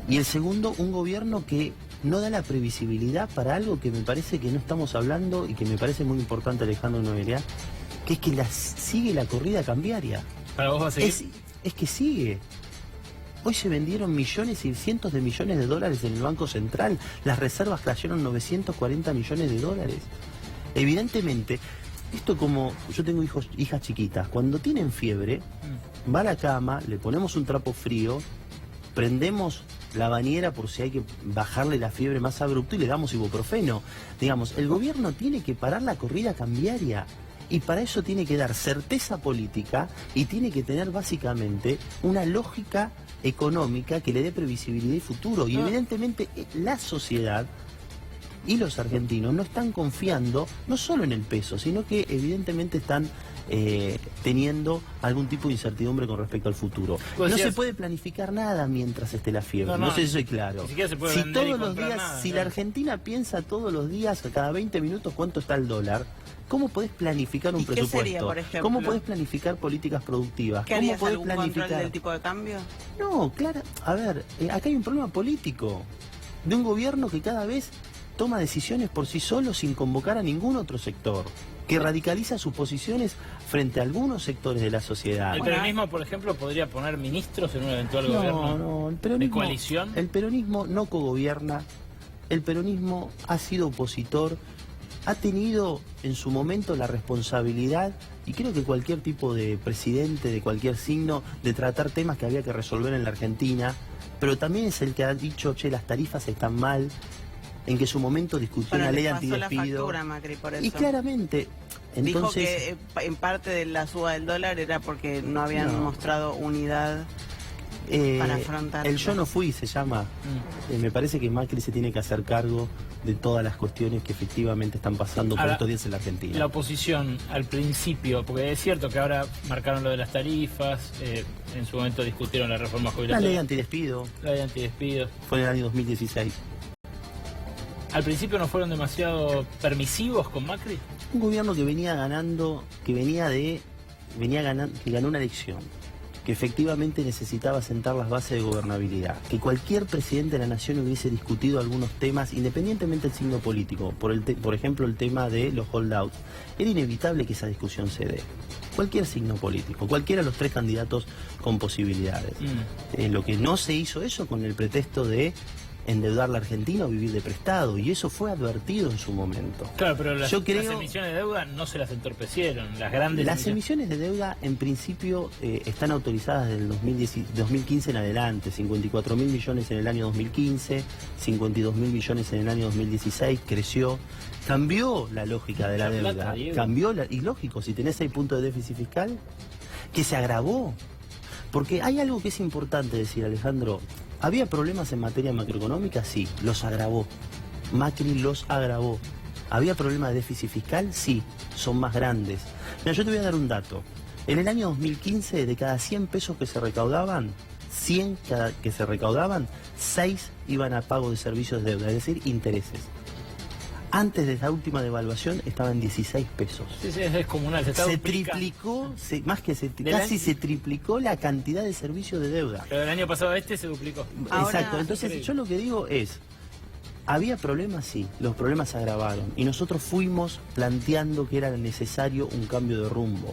Speaker 9: Y el segundo, un gobierno que no da la previsibilidad para algo que me parece que no estamos hablando y que me parece muy importante, Alejandro Noelia, que es que sigue la corrida cambiaria.
Speaker 1: ¿Para vos va a seguir?
Speaker 9: Es que sigue. Hoy se vendieron millones y cientos de millones de dólares en el Banco Central. Las reservas cayeron 940 millones de dólares. Evidentemente, esto como... Yo tengo hijas chiquitas. Cuando tienen fiebre, va a la cama, le ponemos un trapo frío prendemos la bañera por si hay que bajarle la fiebre más abrupto y le damos ibuprofeno. Digamos, el gobierno tiene que parar la corrida cambiaria y para eso tiene que dar certeza política y tiene que tener básicamente una lógica económica que le dé previsibilidad y futuro. Y evidentemente la sociedad y los argentinos no están confiando no solo en el peso, sino que evidentemente están teniendo algún tipo de incertidumbre con respecto al futuro.
Speaker 1: Pues
Speaker 9: no
Speaker 1: si
Speaker 9: se
Speaker 1: es...
Speaker 9: puede planificar nada mientras esté la fiebre. No sé si soy claro.
Speaker 1: Ni siquiera se puede
Speaker 9: Si
Speaker 1: vender y
Speaker 9: todos los
Speaker 1: comprar
Speaker 9: días,
Speaker 1: nada,
Speaker 9: si
Speaker 1: claro.
Speaker 9: la Argentina piensa todos los días, cada 20 minutos cuánto está el dólar, ¿cómo podés planificar un
Speaker 7: ¿Y qué
Speaker 9: presupuesto?
Speaker 7: sería, por ejemplo?
Speaker 9: ¿Cómo podés planificar políticas productivas?
Speaker 7: ¿Qué
Speaker 9: ¿Cómo
Speaker 7: harías,
Speaker 9: podés
Speaker 7: algún control
Speaker 9: planificar?
Speaker 7: del tipo de cambio?
Speaker 9: No, claro, a ver, acá hay un problema político de un gobierno que cada vez toma decisiones por sí solo sin convocar a ningún otro sector, que radicaliza sus posiciones frente a algunos sectores de la sociedad.
Speaker 1: El peronismo, por ejemplo, podría poner ministros en un eventual
Speaker 9: No,
Speaker 1: gobierno
Speaker 9: no, el peronismo,
Speaker 1: de coalición.
Speaker 9: El peronismo no cogobierna, el peronismo ha sido opositor, ha tenido en su momento la responsabilidad, y creo que cualquier tipo de presidente de cualquier signo, de tratar temas que había que resolver en la Argentina, pero también es el que ha dicho, che, las tarifas están mal, en que en su momento discutió
Speaker 7: Bueno,
Speaker 9: una ley
Speaker 7: le pasó la
Speaker 9: antidespido.
Speaker 7: factura a Macri por eso.
Speaker 9: Y claramente,
Speaker 7: Dijo
Speaker 9: entonces...
Speaker 7: que en parte de la suba del dólar era porque no habían
Speaker 9: No.
Speaker 7: mostrado unidad para afrontar.
Speaker 9: El yo no fui se llama. Me parece que Macri se tiene que hacer cargo de todas las cuestiones que efectivamente están pasando por
Speaker 1: Ahora,
Speaker 9: estos días en la Argentina.
Speaker 1: La oposición al principio, porque es cierto que ahora marcaron lo de las tarifas, en su momento discutieron la reforma
Speaker 9: La
Speaker 1: jubilatoria.
Speaker 9: ley antidespido
Speaker 1: La ley antidespidos.
Speaker 9: fue en el año 2016.
Speaker 1: Al principio no fueron demasiado permisivos con Macri.
Speaker 9: Un gobierno que venía ganando, que ganó una elección, que efectivamente necesitaba sentar las bases de gobernabilidad, que cualquier presidente de la nación hubiese discutido algunos temas, independientemente del signo político, por ejemplo el tema de los holdouts. Era inevitable que esa discusión se dé. Cualquier signo político, cualquiera de los tres candidatos con posibilidades. Lo que no se hizo eso con el pretexto de endeudar la Argentina o vivir de prestado, y eso fue advertido en su momento.
Speaker 1: Claro, pero las
Speaker 9: creo-
Speaker 1: emisiones de deuda no se las entorpecieron. Las grandes
Speaker 9: Las emisiones de deuda en principio están autorizadas del 2015 en adelante, 54.000 millones en el año 2015, 52.000 millones en el año 2016, creció, cambió la lógica de la
Speaker 1: Mucha
Speaker 9: deuda,
Speaker 1: plata, Diego.
Speaker 9: cambió, y lógico, si tenés 6 puntos de déficit fiscal, que se agravó. Porque hay algo que es importante decir, Alejandro. ¿Había problemas en materia macroeconómica? Sí, los agravó. Macri los agravó. ¿Había problemas de déficit fiscal? Sí, son más grandes. Mira, yo te voy a dar un dato. En el año 2015, de cada 100 pesos que se recaudaban, 6 iban a pago de servicios de deuda, es decir, intereses. Antes de la última devaluación estaba en 16 pesos.
Speaker 1: Sí, es descomunal. Se, está
Speaker 9: Se
Speaker 1: duplicando.
Speaker 9: triplicó,
Speaker 1: Del
Speaker 9: casi
Speaker 1: año-
Speaker 9: se triplicó la cantidad de servicios de deuda.
Speaker 1: Pero el año pasado a este se duplicó.
Speaker 7: Ahora-
Speaker 9: Exacto, entonces
Speaker 1: Increíble.
Speaker 9: yo lo que digo es, había problemas, sí, los problemas se agravaron y nosotros fuimos planteando que era necesario un cambio de rumbo.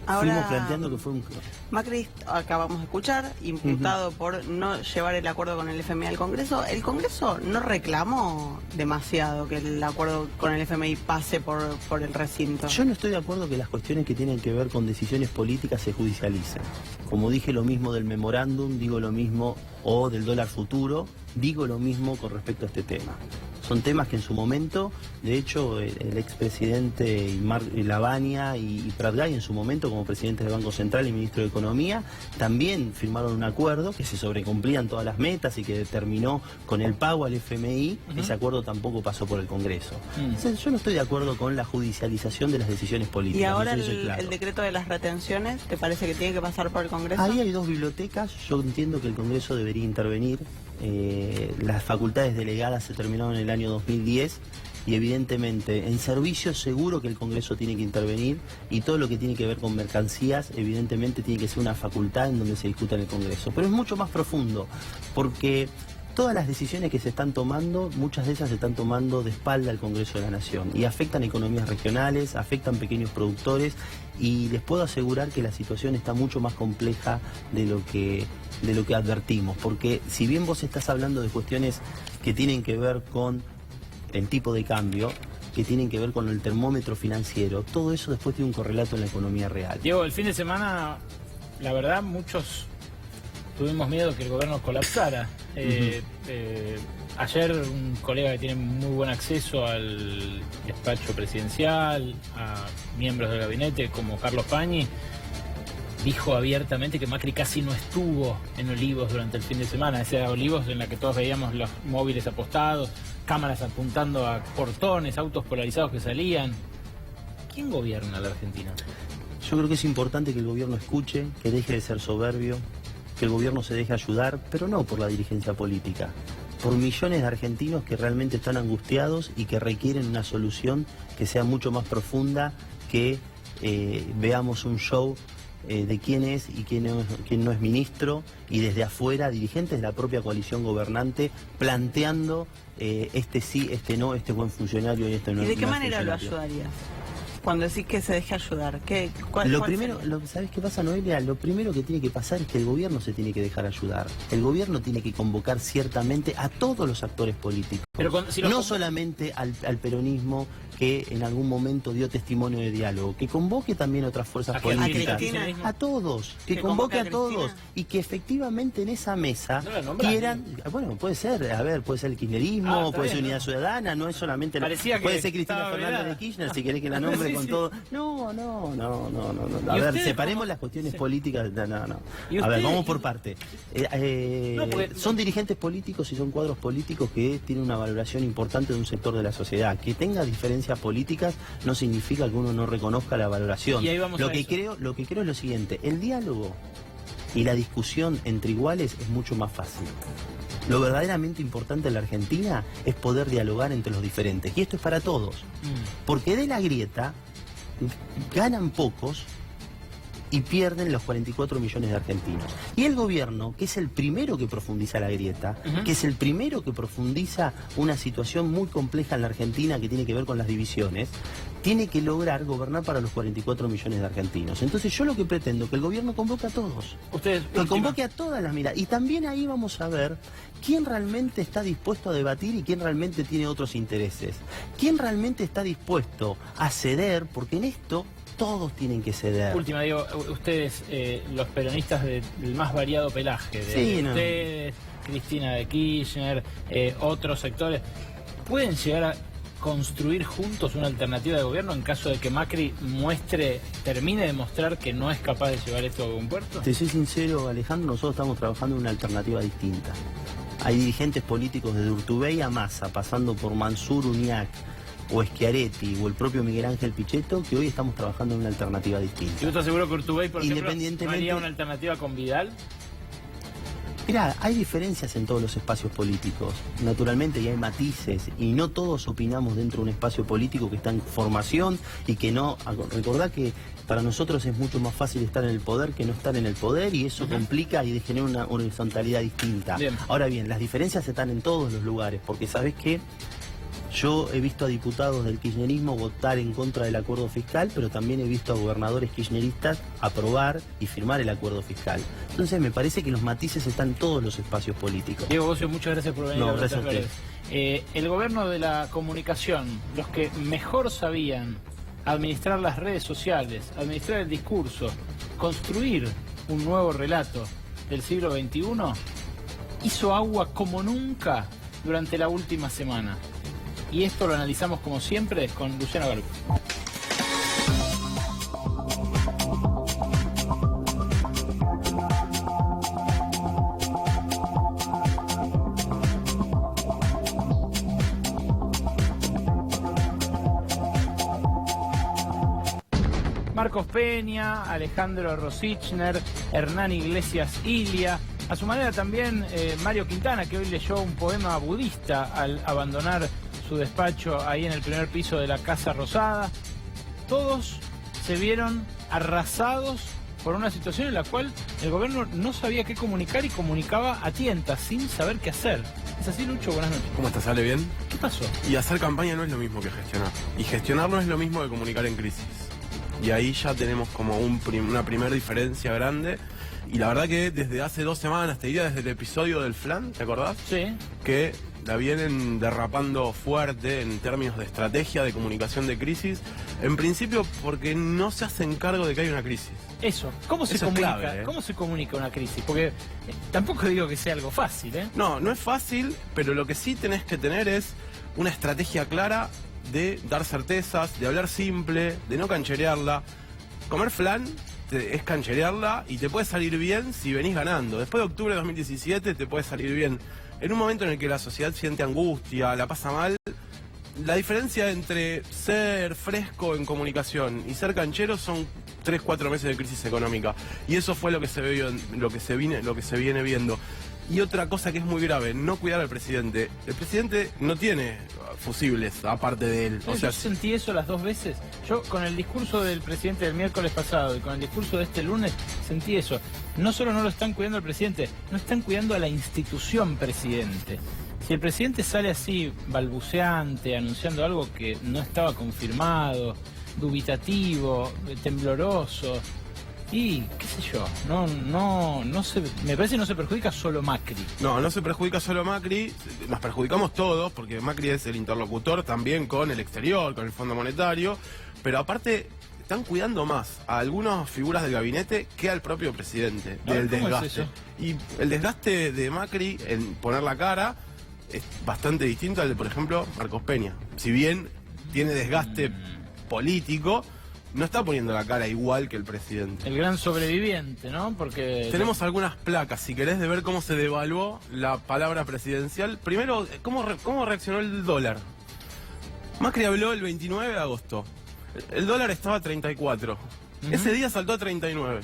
Speaker 7: Ahora,
Speaker 9: Fuimos planteando que fue un...
Speaker 7: Macri, acabamos de escuchar, imputado por no llevar el acuerdo con el FMI al Congreso. ¿El Congreso no reclamó demasiado que el acuerdo con el FMI pase por el recinto?
Speaker 9: Yo no estoy de acuerdo que las cuestiones que tienen que ver con decisiones políticas se judicialicen. Como dije lo mismo del memorándum, digo lo mismo, o del dólar futuro, digo lo mismo con respecto a este tema. Son temas que en su momento, de hecho, el expresidente Lavagna y Pratgay en su momento como presidente del Banco Central y ministro de Economía, también firmaron un acuerdo que se sobrecumplían todas las metas y que determinó con el pago al FMI. Ese acuerdo tampoco pasó por el Congreso. Entonces, yo no estoy de acuerdo con la judicialización de las decisiones políticas.
Speaker 7: ¿Y ahora
Speaker 9: no sé si soy claro.
Speaker 7: el decreto de las retenciones, te parece que tiene que pasar por el Congreso?
Speaker 9: Ahí hay dos bibliotecas, yo entiendo que el Congreso debería intervenir. Las facultades delegadas se terminaron en el año 2010 y evidentemente en servicios seguro que el Congreso tiene que intervenir, y todo lo que tiene que ver con mercancías evidentemente tiene que ser una facultad en donde se discuta en el Congreso. Pero es mucho más profundo, porque todas las decisiones que se están tomando, muchas de ellas se están tomando de espalda al Congreso de la Nación y afectan economías regionales, afectan pequeños productores, y les puedo asegurar que la situación está mucho más compleja de lo que advertimos, porque si bien vos estás hablando de cuestiones que tienen que ver con el tipo de cambio, que tienen que ver con el termómetro financiero, todo eso después tiene un correlato en la economía real.
Speaker 1: Diego, el fin de semana, la verdad, muchos tuvimos miedo que el gobierno colapsara. Ayer un colega que tiene muy buen acceso al despacho presidencial, a miembros del gabinete como Carlos Pañi, dijo abiertamente que Macri casi no estuvo en Olivos durante el fin de semana. Ese Olivos en la que todos veíamos los móviles apostados, cámaras apuntando a portones, autos polarizados que salían. ¿Quién gobierna la Argentina?
Speaker 9: Yo creo que es importante que el gobierno escuche, que deje de ser soberbio, que el gobierno se deje ayudar, pero no por la dirigencia política, por millones de argentinos que realmente están angustiados y que requieren una solución que sea mucho más profunda que veamos un show de quién es y quién no es ministro, y desde afuera dirigentes de la propia coalición gobernante planteando este sí, este no, este buen funcionario y este no.
Speaker 7: ¿Y de qué
Speaker 9: no
Speaker 7: manera lo
Speaker 9: funcionario.
Speaker 7: ayudarías? Cuando decís que se deje ayudar,
Speaker 9: Lo primero, ¿sabes qué pasa, Noelia? Lo primero que tiene que pasar es que el gobierno se tiene que dejar ayudar. El gobierno tiene que convocar ciertamente a todos los actores políticos.
Speaker 1: Pero
Speaker 9: no solamente al peronismo, que en algún momento dio testimonio de diálogo, que convoque también a otras fuerzas políticas, a todos, que convoque a todos, y que efectivamente en esa mesa quieran, bueno, puede ser, a ver, puede ser el kirchnerismo, puede ser Unidad Ciudadana, no es solamente, puede ser Cristina Fernández de Kirchner, si querés que la nombre con todo. No. A ver, separemos las cuestiones políticas, no. A ver, vamos por parte. Son dirigentes políticos y son cuadros políticos que tienen una valoración importante de un sector de la sociedad. Que tenga diferencias políticas no significa que uno no reconozca la valoración. Lo que creo es lo siguiente: el diálogo y la discusión entre iguales es mucho más fácil. Lo verdaderamente importante en la Argentina es poder dialogar entre los diferentes, y esto es para todos, porque de la grieta ganan pocos y pierden los 44 millones de argentinos. Y el gobierno, que es el primero que profundiza la grieta, que es el primero que profundiza una situación muy compleja en la Argentina que tiene que ver con las divisiones, tiene que lograr gobernar para los 44 millones de argentinos. Entonces yo lo que pretendo es que el gobierno convoque a todos. Que convoque a todas las miradas. Y también ahí vamos a ver quién realmente está dispuesto a debatir y quién realmente tiene otros intereses. Quién realmente está dispuesto a ceder, porque en esto todos tienen que ceder.
Speaker 1: Última, digo, ustedes, los peronistas del más variado pelaje, de ustedes, Cristina de Kirchner, otros sectores, ¿pueden llegar a construir juntos una alternativa de gobierno en caso de que Macri termine de mostrar que no es capaz de llevar esto a buen puerto?
Speaker 9: Te soy sincero, Alejandro, nosotros estamos trabajando en una alternativa distinta. Hay dirigentes políticos desde Urtubey a Massa, pasando por Mansur, Uñac, o Schiaretti, o el propio Miguel Ángel Pichetto, que hoy estamos trabajando en una alternativa distinta.
Speaker 1: ¿Y tú estás seguro que Urtubey, por ejemplo, no haría una alternativa con Vidal?
Speaker 9: Mirá, hay diferencias en todos los espacios políticos, naturalmente, y hay matices, y no todos opinamos dentro de un espacio político que está en formación y que no... Recordá que para nosotros es mucho más fácil estar en el poder que no estar en el poder, y eso complica y genera una horizontalidad distinta. Bien. Ahora bien, las diferencias están en todos los lugares, porque ¿sabés qué? Yo he visto a diputados del kirchnerismo votar en contra del acuerdo fiscal, pero también he visto a gobernadores kirchneristas aprobar y firmar el acuerdo fiscal. Entonces me parece que los matices están en todos los espacios políticos.
Speaker 1: Diego Bocio, muchas gracias por venir.
Speaker 9: No, gracias a usted.
Speaker 1: El gobierno de la comunicación, los que mejor sabían administrar las redes sociales, administrar el discurso, construir un nuevo relato del siglo XXI, hizo agua como nunca durante la última semana. Y esto lo analizamos como siempre con Luciano Galup. Marcos Peña, Alejandro Rosichner, Hernán Iglesias Ilia, a su manera también Mario Quintana, que hoy leyó un poema budista al abandonar su despacho ahí en el primer piso de la Casa Rosada. Todos se vieron arrasados por una situación en la cual el gobierno no sabía qué comunicar y comunicaba a tientas, sin saber qué hacer. ¿Es así, Lucho? Buenas noches.
Speaker 10: ¿Cómo estás, Ale? ¿Bien?
Speaker 1: ¿Qué pasó?
Speaker 10: Y hacer campaña no es lo mismo que gestionar. Y gestionar no es lo mismo que comunicar en crisis. Y ahí ya tenemos como una primera diferencia grande. Y la verdad que desde hace 2 semanas, te diría desde el episodio del flan, ¿te acordás?
Speaker 1: Sí.
Speaker 10: Que la vienen derrapando fuerte en términos de estrategia de comunicación de crisis, en principio porque no se hacen cargo de que hay una crisis.
Speaker 1: Eso, ¿cómo se
Speaker 10: Eso es
Speaker 1: comunica?
Speaker 10: clave, ¿eh?
Speaker 1: ¿Cómo se comunica una crisis? Porque tampoco digo que sea algo fácil, ¿eh?
Speaker 10: No, no es fácil, pero lo que sí tenés que tener es una estrategia clara de dar certezas, de hablar simple, de no cancherearla. Comer flan es cancherearla y te puede salir bien si venís ganando. Después de octubre de 2017 te puede salir bien. En un momento en el que la sociedad siente angustia, la pasa mal, la diferencia entre ser fresco en comunicación y ser canchero son 3-4 meses de crisis económica. Y eso fue lo que se viene viendo. Y otra cosa que es muy grave, no cuidar al presidente. El presidente no tiene fusibles aparte de él. O sea,
Speaker 1: yo sentí eso las 2 veces. Yo con el discurso del presidente del miércoles pasado y con el discurso de este lunes sentí eso. No solo no lo están cuidando al presidente, no están cuidando a la institución presidente. Si el presidente sale así, balbuceante, anunciando algo que no estaba confirmado, dubitativo, tembloroso, y qué sé yo, no se, me parece que no se perjudica solo Macri.
Speaker 10: No se perjudica solo Macri, nos perjudicamos todos, porque Macri es el interlocutor también con el exterior, con el Fondo Monetario, pero aparte están cuidando más a algunas figuras del gabinete que al propio presidente, del desgaste.
Speaker 1: ¿Es eso?
Speaker 10: Y el desgaste de Macri en poner la cara es bastante distinto al de, por ejemplo, Marcos Peña. Si bien tiene desgaste político, no está poniendo la cara igual que el presidente.
Speaker 1: El gran sobreviviente, ¿no? Porque
Speaker 10: tenemos algunas placas, si querés, de ver cómo se devaluó la palabra presidencial. Primero, ¿cómo reaccionó el dólar? Macri habló el 29 de agosto. El dólar estaba a 34. Ese día saltó a 39.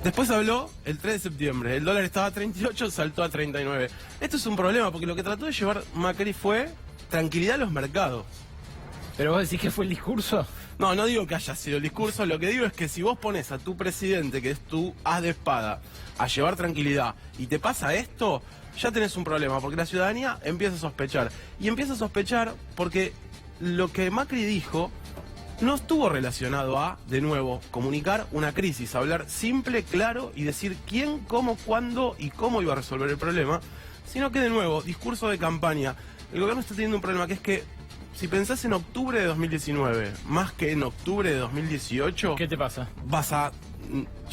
Speaker 10: Después habló el 3 de septiembre. El dólar estaba a 38, saltó a 39. Esto es un problema, porque lo que trató de llevar Macri fue tranquilidad a los mercados.
Speaker 1: ¿Pero vos decís que fue el discurso?
Speaker 10: No digo que haya sido el discurso, lo que digo es que si vos pones a tu presidente, que es tu as de espada, a llevar tranquilidad y te pasa esto, ya tenés un problema, porque la ciudadanía empieza a sospechar. Y empieza a sospechar porque lo que Macri dijo no estuvo relacionado a, de nuevo, comunicar una crisis, hablar simple, claro y decir quién, cómo, cuándo y cómo iba a resolver el problema, sino que, de nuevo, discurso de campaña. El gobierno está teniendo un problema que es que si pensás en octubre de 2019, más que en octubre de 2018...
Speaker 1: ¿Qué te pasa?
Speaker 10: Vas a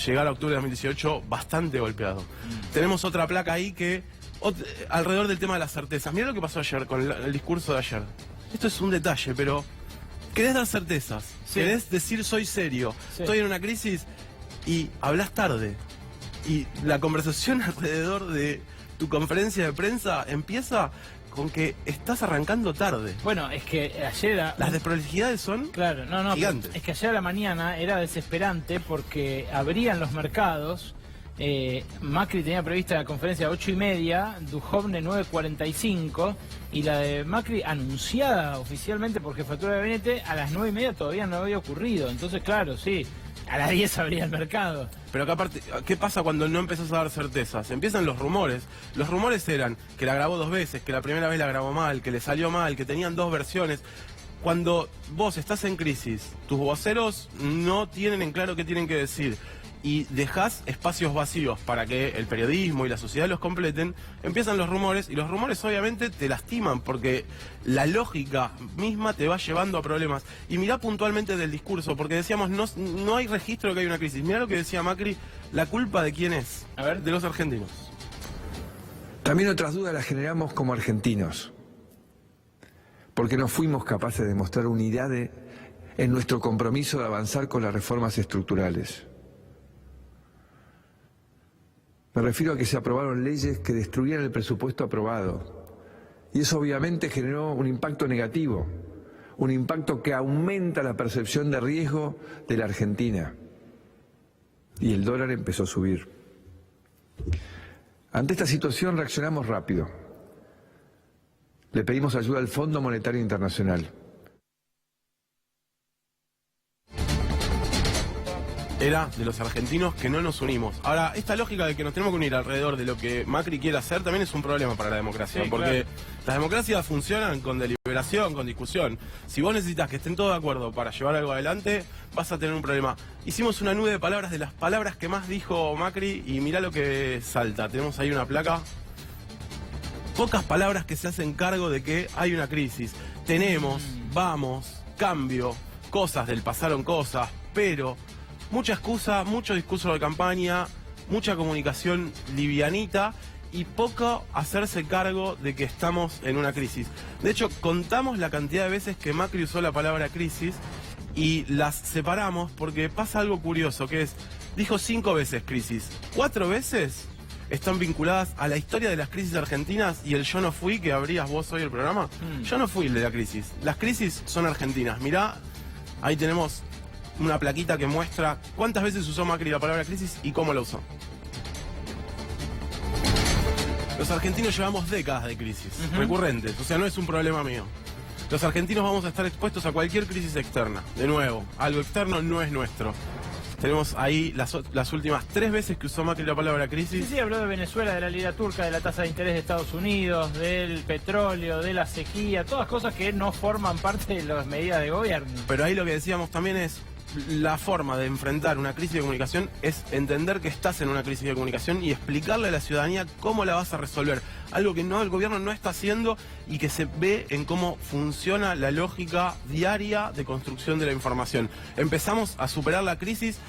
Speaker 10: llegar a octubre de 2018 bastante golpeado. Tenemos otra placa ahí que... alrededor del tema de las certezas. Mirá lo que pasó ayer con el discurso de ayer. Esto es un detalle, pero... querés dar certezas. Sí. Querés decir soy serio. Sí. Estoy en una crisis y hablas tarde. Y la conversación alrededor de tu conferencia de prensa empieza... con que estás arrancando tarde.
Speaker 1: Bueno, es que ayer...
Speaker 10: Las desprolijidades son gigantes.
Speaker 1: Es que ayer a la mañana era desesperante porque abrían los mercados. Macri tenía prevista la conferencia a 8:30, Duhovne 9:45 y la de Macri anunciada oficialmente por Jefatura de Gabinete a las 9:30 todavía no había ocurrido. Entonces, claro, sí, a las 10 abría el mercado.
Speaker 10: Pero acá aparte, ¿qué pasa cuando no empezás a dar certezas? Empiezan los rumores. Los rumores eran que la grabó 2 veces, que la primera vez la grabó mal, que le salió mal, que tenían 2 versiones. Cuando vos estás en crisis, tus voceros no tienen en claro qué tienen que decir y dejás espacios vacíos para que el periodismo y la sociedad los completen, empiezan los rumores y los rumores obviamente te lastiman porque la lógica misma te va llevando a problemas. Y mirá puntualmente del discurso, porque decíamos no hay registro de que hay una crisis. Mirá lo que decía Macri, ¿la culpa de quién es?
Speaker 1: A ver.
Speaker 10: De los argentinos.
Speaker 2: También otras dudas las generamos como argentinos, porque no fuimos capaces de mostrar unidad en nuestro compromiso de avanzar con las reformas estructurales. Me refiero a que se aprobaron leyes que destruían el presupuesto aprobado. Y eso obviamente generó un impacto negativo, un impacto que aumenta la percepción de riesgo de la Argentina. Y el dólar empezó a subir. Ante esta situación reaccionamos rápido. Le pedimos ayuda al Fondo Monetario Internacional.
Speaker 10: Era de los argentinos que no nos unimos. Ahora, esta lógica de que nos tenemos que unir alrededor de lo que Macri quiere hacer también es un problema para la democracia, sí, porque las democracias funcionan con deliberación, con discusión. Si vos necesitas que estén todos de acuerdo para llevar algo adelante, vas a tener un problema. Hicimos una nube de palabras, de las palabras que más dijo Macri, y mirá lo que salta. Tenemos ahí una placa. pocas palabras que se hacen cargo de que hay una crisis. Tenemos, vamos, cambio, cosas del pasaron cosas, pero mucha excusa, mucho discurso de campaña, mucha comunicación livianita y poco hacerse cargo de que estamos en una crisis. De hecho, contamos la cantidad de veces que Macri usó la palabra crisis y las separamos porque pasa algo curioso, que es, dijo 5 veces crisis, 4 veces están vinculadas a la historia de las crisis argentinas y el yo no fui, que abrías vos hoy el programa. Yo no fui el de la crisis. Las crisis son argentinas. Mirá, ahí tenemos una plaquita que muestra cuántas veces usó Macri la palabra crisis y cómo la usó. Los argentinos llevamos décadas de crisis recurrentes, o sea, no es un problema mío. Los argentinos vamos a estar expuestos a cualquier crisis externa. De nuevo, algo externo no es nuestro. Tenemos ahí las últimas 3 veces que usó Macri la palabra crisis.
Speaker 1: Sí, habló de Venezuela, de la lira turca, de la tasa de interés de Estados Unidos, del petróleo, de la sequía, todas cosas que no forman parte de las medidas de gobierno.
Speaker 10: Pero ahí lo que decíamos también es, la forma de enfrentar una crisis de comunicación es entender que estás en una crisis de comunicación y explicarle a la ciudadanía cómo la vas a resolver. Algo que el gobierno no está haciendo y que se ve en cómo funciona la lógica diaria de construcción de la información. Empezamos a superar la crisis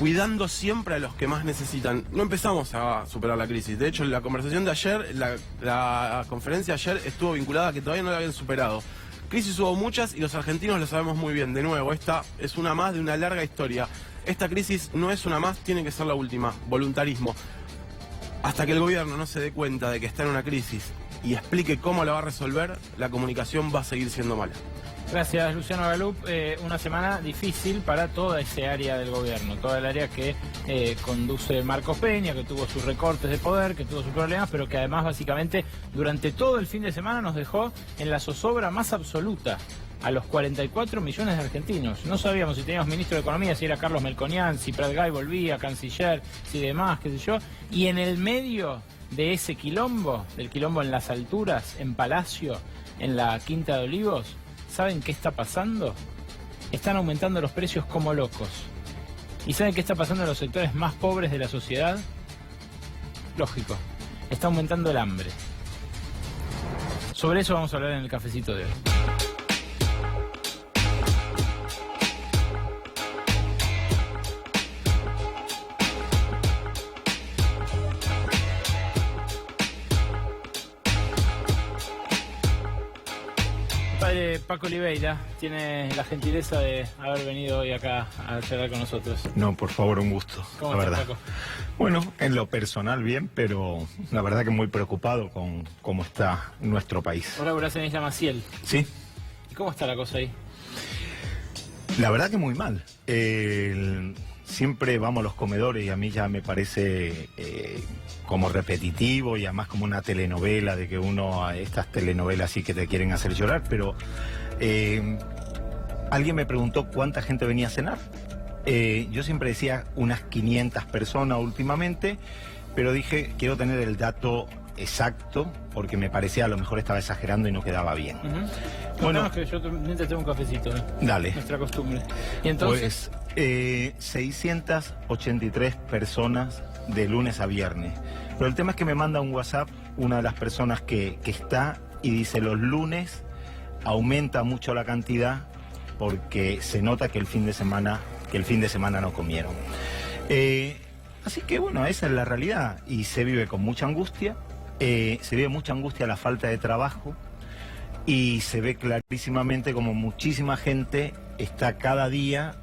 Speaker 10: cuidando siempre a los que más necesitan. No empezamos a superar la crisis. De hecho, la conversación de ayer, la conferencia de ayer estuvo vinculada a que todavía no la habían superado. Crisis hubo muchas y los argentinos lo sabemos muy bien. De nuevo, esta es una más de una larga historia. Esta crisis no es una más, tiene que ser la última. Voluntarismo. Hasta que el gobierno no se dé cuenta de que está en una crisis y explique cómo la va a resolver, la comunicación va a seguir siendo mala.
Speaker 1: Gracias, Luciano Galup. Una semana difícil para toda ese área del gobierno, toda el área que conduce Marcos Peña, que tuvo sus recortes de poder, que tuvo sus problemas, pero que además básicamente durante todo el fin de semana nos dejó en la zozobra más absoluta a los 44 millones de argentinos. No sabíamos si teníamos ministro de Economía, si era Carlos Melconian, si Pratgay volvía, canciller, si demás, qué sé yo. Y en el medio de ese quilombo, del quilombo en las alturas, en Palacio, en la Quinta de Olivos, ¿saben qué está pasando? Están aumentando los precios como locos. ¿Y saben qué está pasando en los sectores más pobres de la sociedad? Lógico, está aumentando el hambre. Sobre eso vamos a hablar en el cafecito de hoy. Padre Paco Oliveira tiene la gentileza de haber venido hoy acá a charlar con nosotros.
Speaker 11: No, por favor, un gusto.
Speaker 1: ¿Cómo
Speaker 11: la
Speaker 1: estás,
Speaker 11: verdad.
Speaker 1: Paco?
Speaker 11: Bueno, en lo personal bien, pero la verdad que muy preocupado con cómo está nuestro país.
Speaker 1: Ahora laburás en Isla Maciel.
Speaker 11: Sí,
Speaker 1: ¿Y cómo está la cosa ahí?
Speaker 11: la verdad que muy mal. Siempre vamos a los comedores y a mí ya me parece como repetitivo y además como una telenovela, de que estas telenovelas sí que te quieren hacer llorar, pero alguien me preguntó cuánta gente venía a cenar. Yo siempre decía unas 500 personas últimamente, pero dije, quiero tener el dato exacto, porque me parecía a lo mejor estaba exagerando y no quedaba bien.
Speaker 1: Bueno, que yo mientras tengo un cafecito.
Speaker 11: Dale.
Speaker 1: Nuestra costumbre. Y entonces,
Speaker 11: pues 683 personas de lunes a viernes. Pero el tema es que me manda un WhatsApp una de las personas que está y dice, los lunes aumenta mucho la cantidad porque se nota que el fin de semana no comieron. Así que bueno, esa es la realidad y se vive con mucha angustia. Se ve mucha angustia la falta de trabajo y se ve clarísimamente como muchísima gente está cada día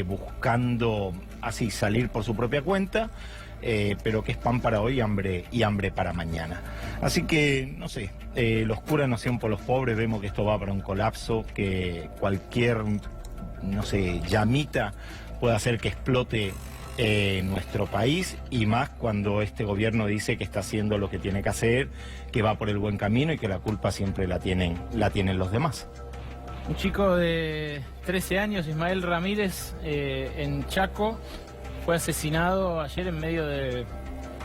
Speaker 11: buscando así salir por su propia cuenta, pero que es pan para hoy y hambre para mañana. Así que, no sé, los curas no sean por los pobres, vemos que esto va para un colapso, que cualquier, no sé, llamita puede hacer que explote nuestro país, y más cuando este gobierno dice que está haciendo lo que tiene que hacer, que va por el buen camino y que la culpa siempre la tienen los demás.
Speaker 1: un chico de 13 años, Ismael Ramírez, en Chaco, fue asesinado ayer en medio de,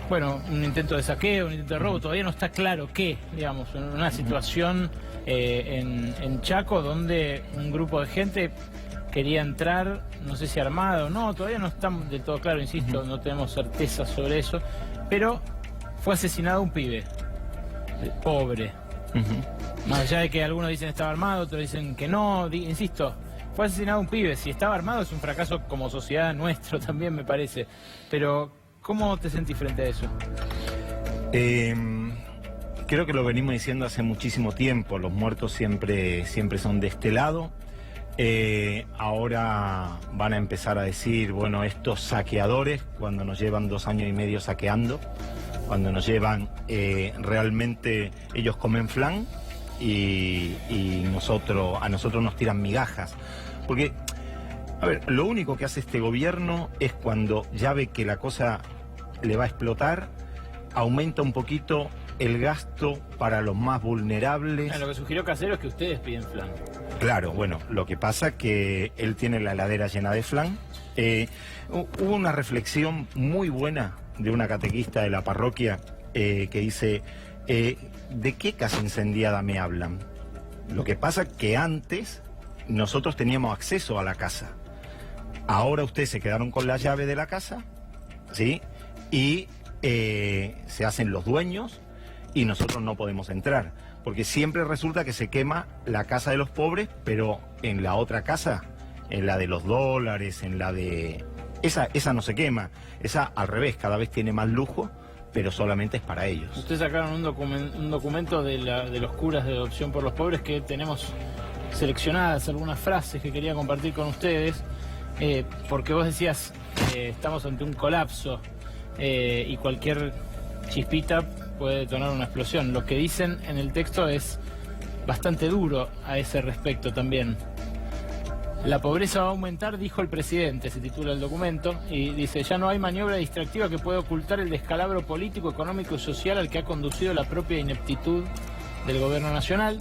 Speaker 1: bueno, un intento de saqueo, un intento de robo. Todavía no está claro qué, digamos, en una situación en Chaco donde un grupo de gente quería entrar, no sé si armado o no, todavía no está del todo claro, insisto, no tenemos certeza sobre eso, pero fue asesinado un pibe. pobre. Más allá de que algunos dicen estaba armado, otros dicen que no, insisto, fue asesinado un pibe. Si estaba armado es un fracaso como sociedad nuestro también, me parece. Pero, ¿cómo te sentís frente a eso?
Speaker 11: Creo que lo venimos diciendo hace muchísimo tiempo. Los muertos siempre son de este lado. Ahora van a empezar a decir, bueno, estos saqueadores, cuando nos llevan 2 años y medio saqueando, cuando nos llevan, realmente ellos comen flan y a nosotros nos tiran migajas. Porque, a ver, lo único que hace este gobierno es cuando ya ve que la cosa le va a explotar, aumenta un poquito el gasto para los más vulnerables.
Speaker 1: Lo que sugirió Casero es que ustedes piden flan.
Speaker 11: Claro, bueno, lo que pasa es que él tiene la heladera llena de flan. Hubo una reflexión muy buena de una catequista de la parroquia que dice, ¿de qué casa incendiada me hablan? Lo que pasa es que antes nosotros teníamos acceso a la casa. Ahora ustedes se quedaron con la llave de la casa, ¿sí? Y se hacen los dueños y nosotros no podemos entrar. Porque siempre resulta que se quema la casa de los pobres, pero en la otra casa, en la de los dólares, en la de... Esa no se quema, esa al revés, cada vez tiene más lujo, pero solamente es para ellos.
Speaker 1: Ustedes sacaron un documento de los curas de adopción por los pobres que tenemos seleccionadas algunas frases que quería compartir con ustedes, porque vos decías, estamos ante un colapso y cualquier chispita puede detonar una explosión. Lo que dicen en el texto es bastante duro a ese respecto también. La pobreza va a aumentar, dijo el presidente, se titula el documento, y dice, ya no hay maniobra distractiva que pueda ocultar el descalabro político, económico y social al que ha conducido la propia ineptitud del gobierno nacional.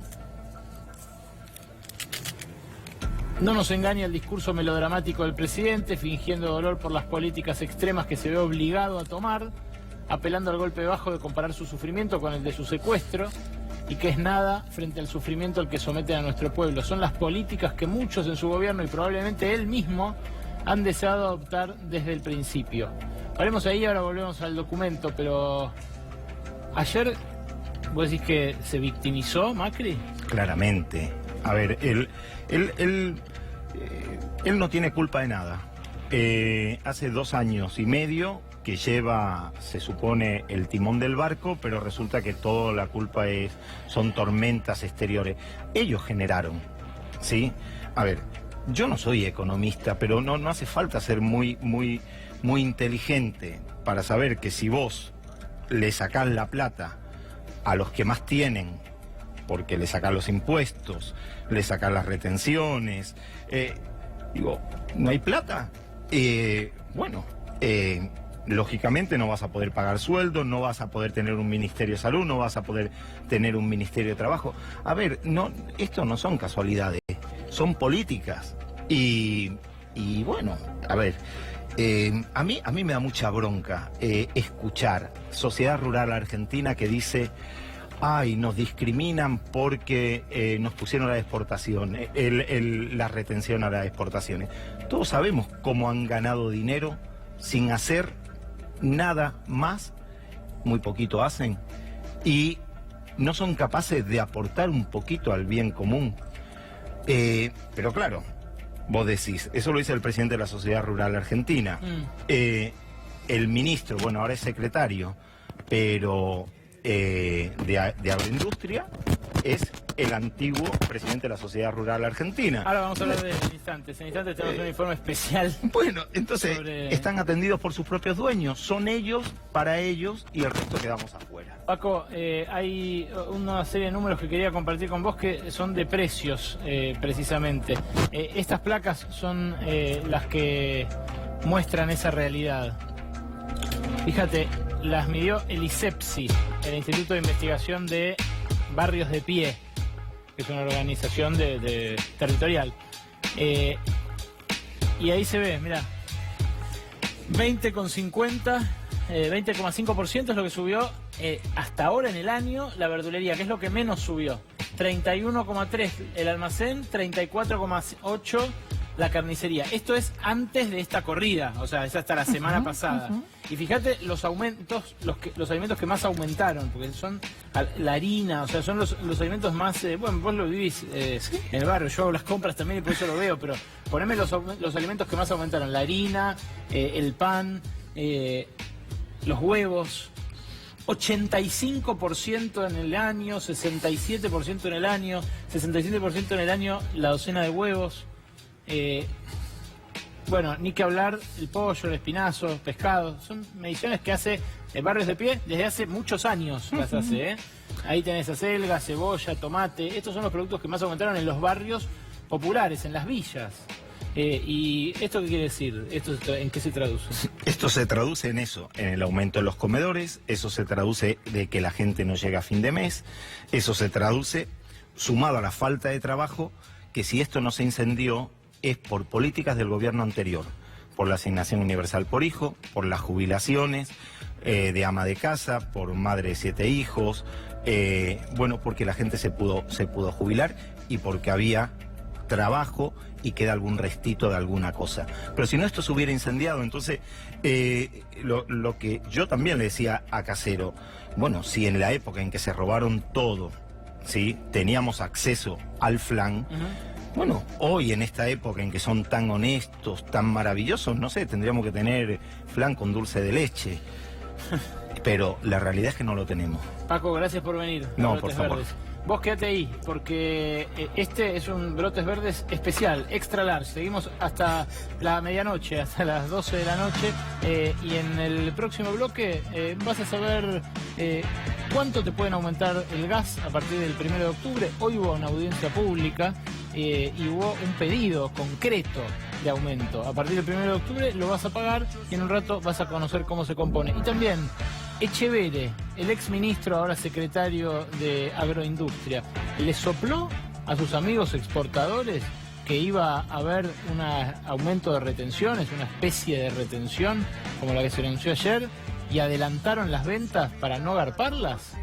Speaker 1: No nos engaña el discurso melodramático del presidente, fingiendo dolor por las políticas extremas que se ve obligado a tomar, apelando al golpe bajo de comparar su sufrimiento con el de su secuestro, y que es nada frente al sufrimiento al que someten a nuestro pueblo. Son las políticas que muchos en su gobierno y probablemente él mismo han deseado adoptar desde el principio. Paremos ahí, ahora volvemos al documento, pero ayer vos decís que se victimizó Macri.
Speaker 11: Claramente. A ver, él no tiene culpa de nada. Hace 2 años y medio que lleva, se supone, el timón del barco, pero resulta que toda la culpa son tormentas exteriores. Ellos generaron, ¿sí? A ver, yo no soy economista, pero no hace falta ser muy inteligente para saber que si vos le sacás la plata a los que más tienen, porque le sacás los impuestos, le sacás las retenciones, no hay plata, lógicamente no vas a poder pagar sueldos, no vas a poder tener un ministerio de salud, no vas a poder tener un ministerio de trabajo. A ver, esto no son casualidades, son políticas. Y bueno, a ver, a mí me da mucha bronca escuchar Sociedad Rural Argentina que dice, ay, nos discriminan porque nos pusieron la exportación, la retención a las exportaciones. Todos sabemos cómo han ganado dinero sin hacer nada más, muy poquito hacen, y no son capaces de aportar un poquito al bien común. Pero claro, vos decís, eso lo dice el presidente de la Sociedad Rural Argentina. El ministro, bueno, ahora es secretario, pero de Agroindustria es el antiguo presidente de la Sociedad Rural Argentina.
Speaker 1: Ahora vamos a hablar de instantes. En instantes tenemos un informe especial.
Speaker 11: Bueno, entonces están atendidos por sus propios dueños. Son ellos, para ellos, y el resto quedamos afuera.
Speaker 1: Paco, hay una serie de números que quería compartir con vos que son de precios, precisamente. Estas placas son las que muestran esa realidad. Fíjate, las midió el ISEPSI, el Instituto de Investigación de Barrios de Pie, que es una organización territorial. Y ahí se ve, mirá, 20,5% es lo que subió hasta ahora en el año la verdulería, que es lo que menos subió. 31,3% el almacén, 34,8% la carnicería. Esto es antes de esta corrida, o sea, es hasta la semana pasada. Y fíjate los aumentos, los alimentos que más aumentaron, porque son la harina, o sea, son los alimentos más... bueno, vos lo vivís en el barrio, yo hago las compras también y por eso lo veo, pero poneme los alimentos que más aumentaron: la harina, el pan, los huevos. 85% en el año, 67% en el año, 67% en el año la docena de huevos. Bueno, ni que hablar el pollo, el espinazo, pescado. Son mediciones que hace Barrios de Pie desde hace muchos años. Las hace, ¿eh? Ahí tenés acelga, cebolla, tomate. Estos son los productos que más aumentaron en los barrios populares, en las villas. ¿Y esto qué quiere decir? ¿En qué se traduce?
Speaker 11: Esto se traduce en eso, en el aumento de los comedores, eso se traduce de que la gente no llega a fin de mes, eso se traduce, sumado a la falta de trabajo, que si esto no se incendió es por políticas del gobierno anterior, por la asignación universal por hijo, por las jubilaciones de ama de casa, por madre de 7 hijos, bueno, porque la gente se pudo jubilar y porque había trabajo y queda algún restito de alguna cosa. Pero si no, esto se hubiera incendiado. Entonces, lo que yo también le decía a Casero, bueno, si en la época en que se robaron todo, ¿sí?, teníamos acceso al flan, bueno, hoy en esta época en que son tan honestos, tan maravillosos, no sé, tendríamos que tener flan con dulce de leche. Pero la realidad es que no lo tenemos.
Speaker 1: Paco, gracias por venir.
Speaker 11: No, por favor.
Speaker 1: Verdes. Vos quédate ahí, porque este es un Brotes Verdes especial, extra large. Seguimos hasta la medianoche, hasta las 12 de la noche. Y en el próximo bloque vas a saber cuánto te pueden aumentar el gas a partir del 1 de octubre. Hoy hubo una audiencia pública y hubo un pedido concreto de aumento. A partir del 1 de octubre lo vas a pagar y en un rato vas a conocer cómo se compone. Y también Echeverre, el exministro, ahora secretario de Agroindustria, le sopló a sus amigos exportadores que iba a haber un aumento de retenciones, una especie de retención como la que se anunció ayer, y adelantaron las ventas para no garparlas.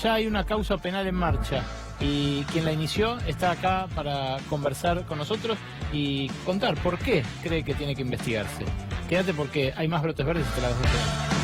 Speaker 1: Ya hay una causa penal en marcha y quien la inició está acá para conversar con nosotros y contar por qué cree que tiene que investigarse. Quédate porque hay más Brotes Verdes hasta las 12 de la noche.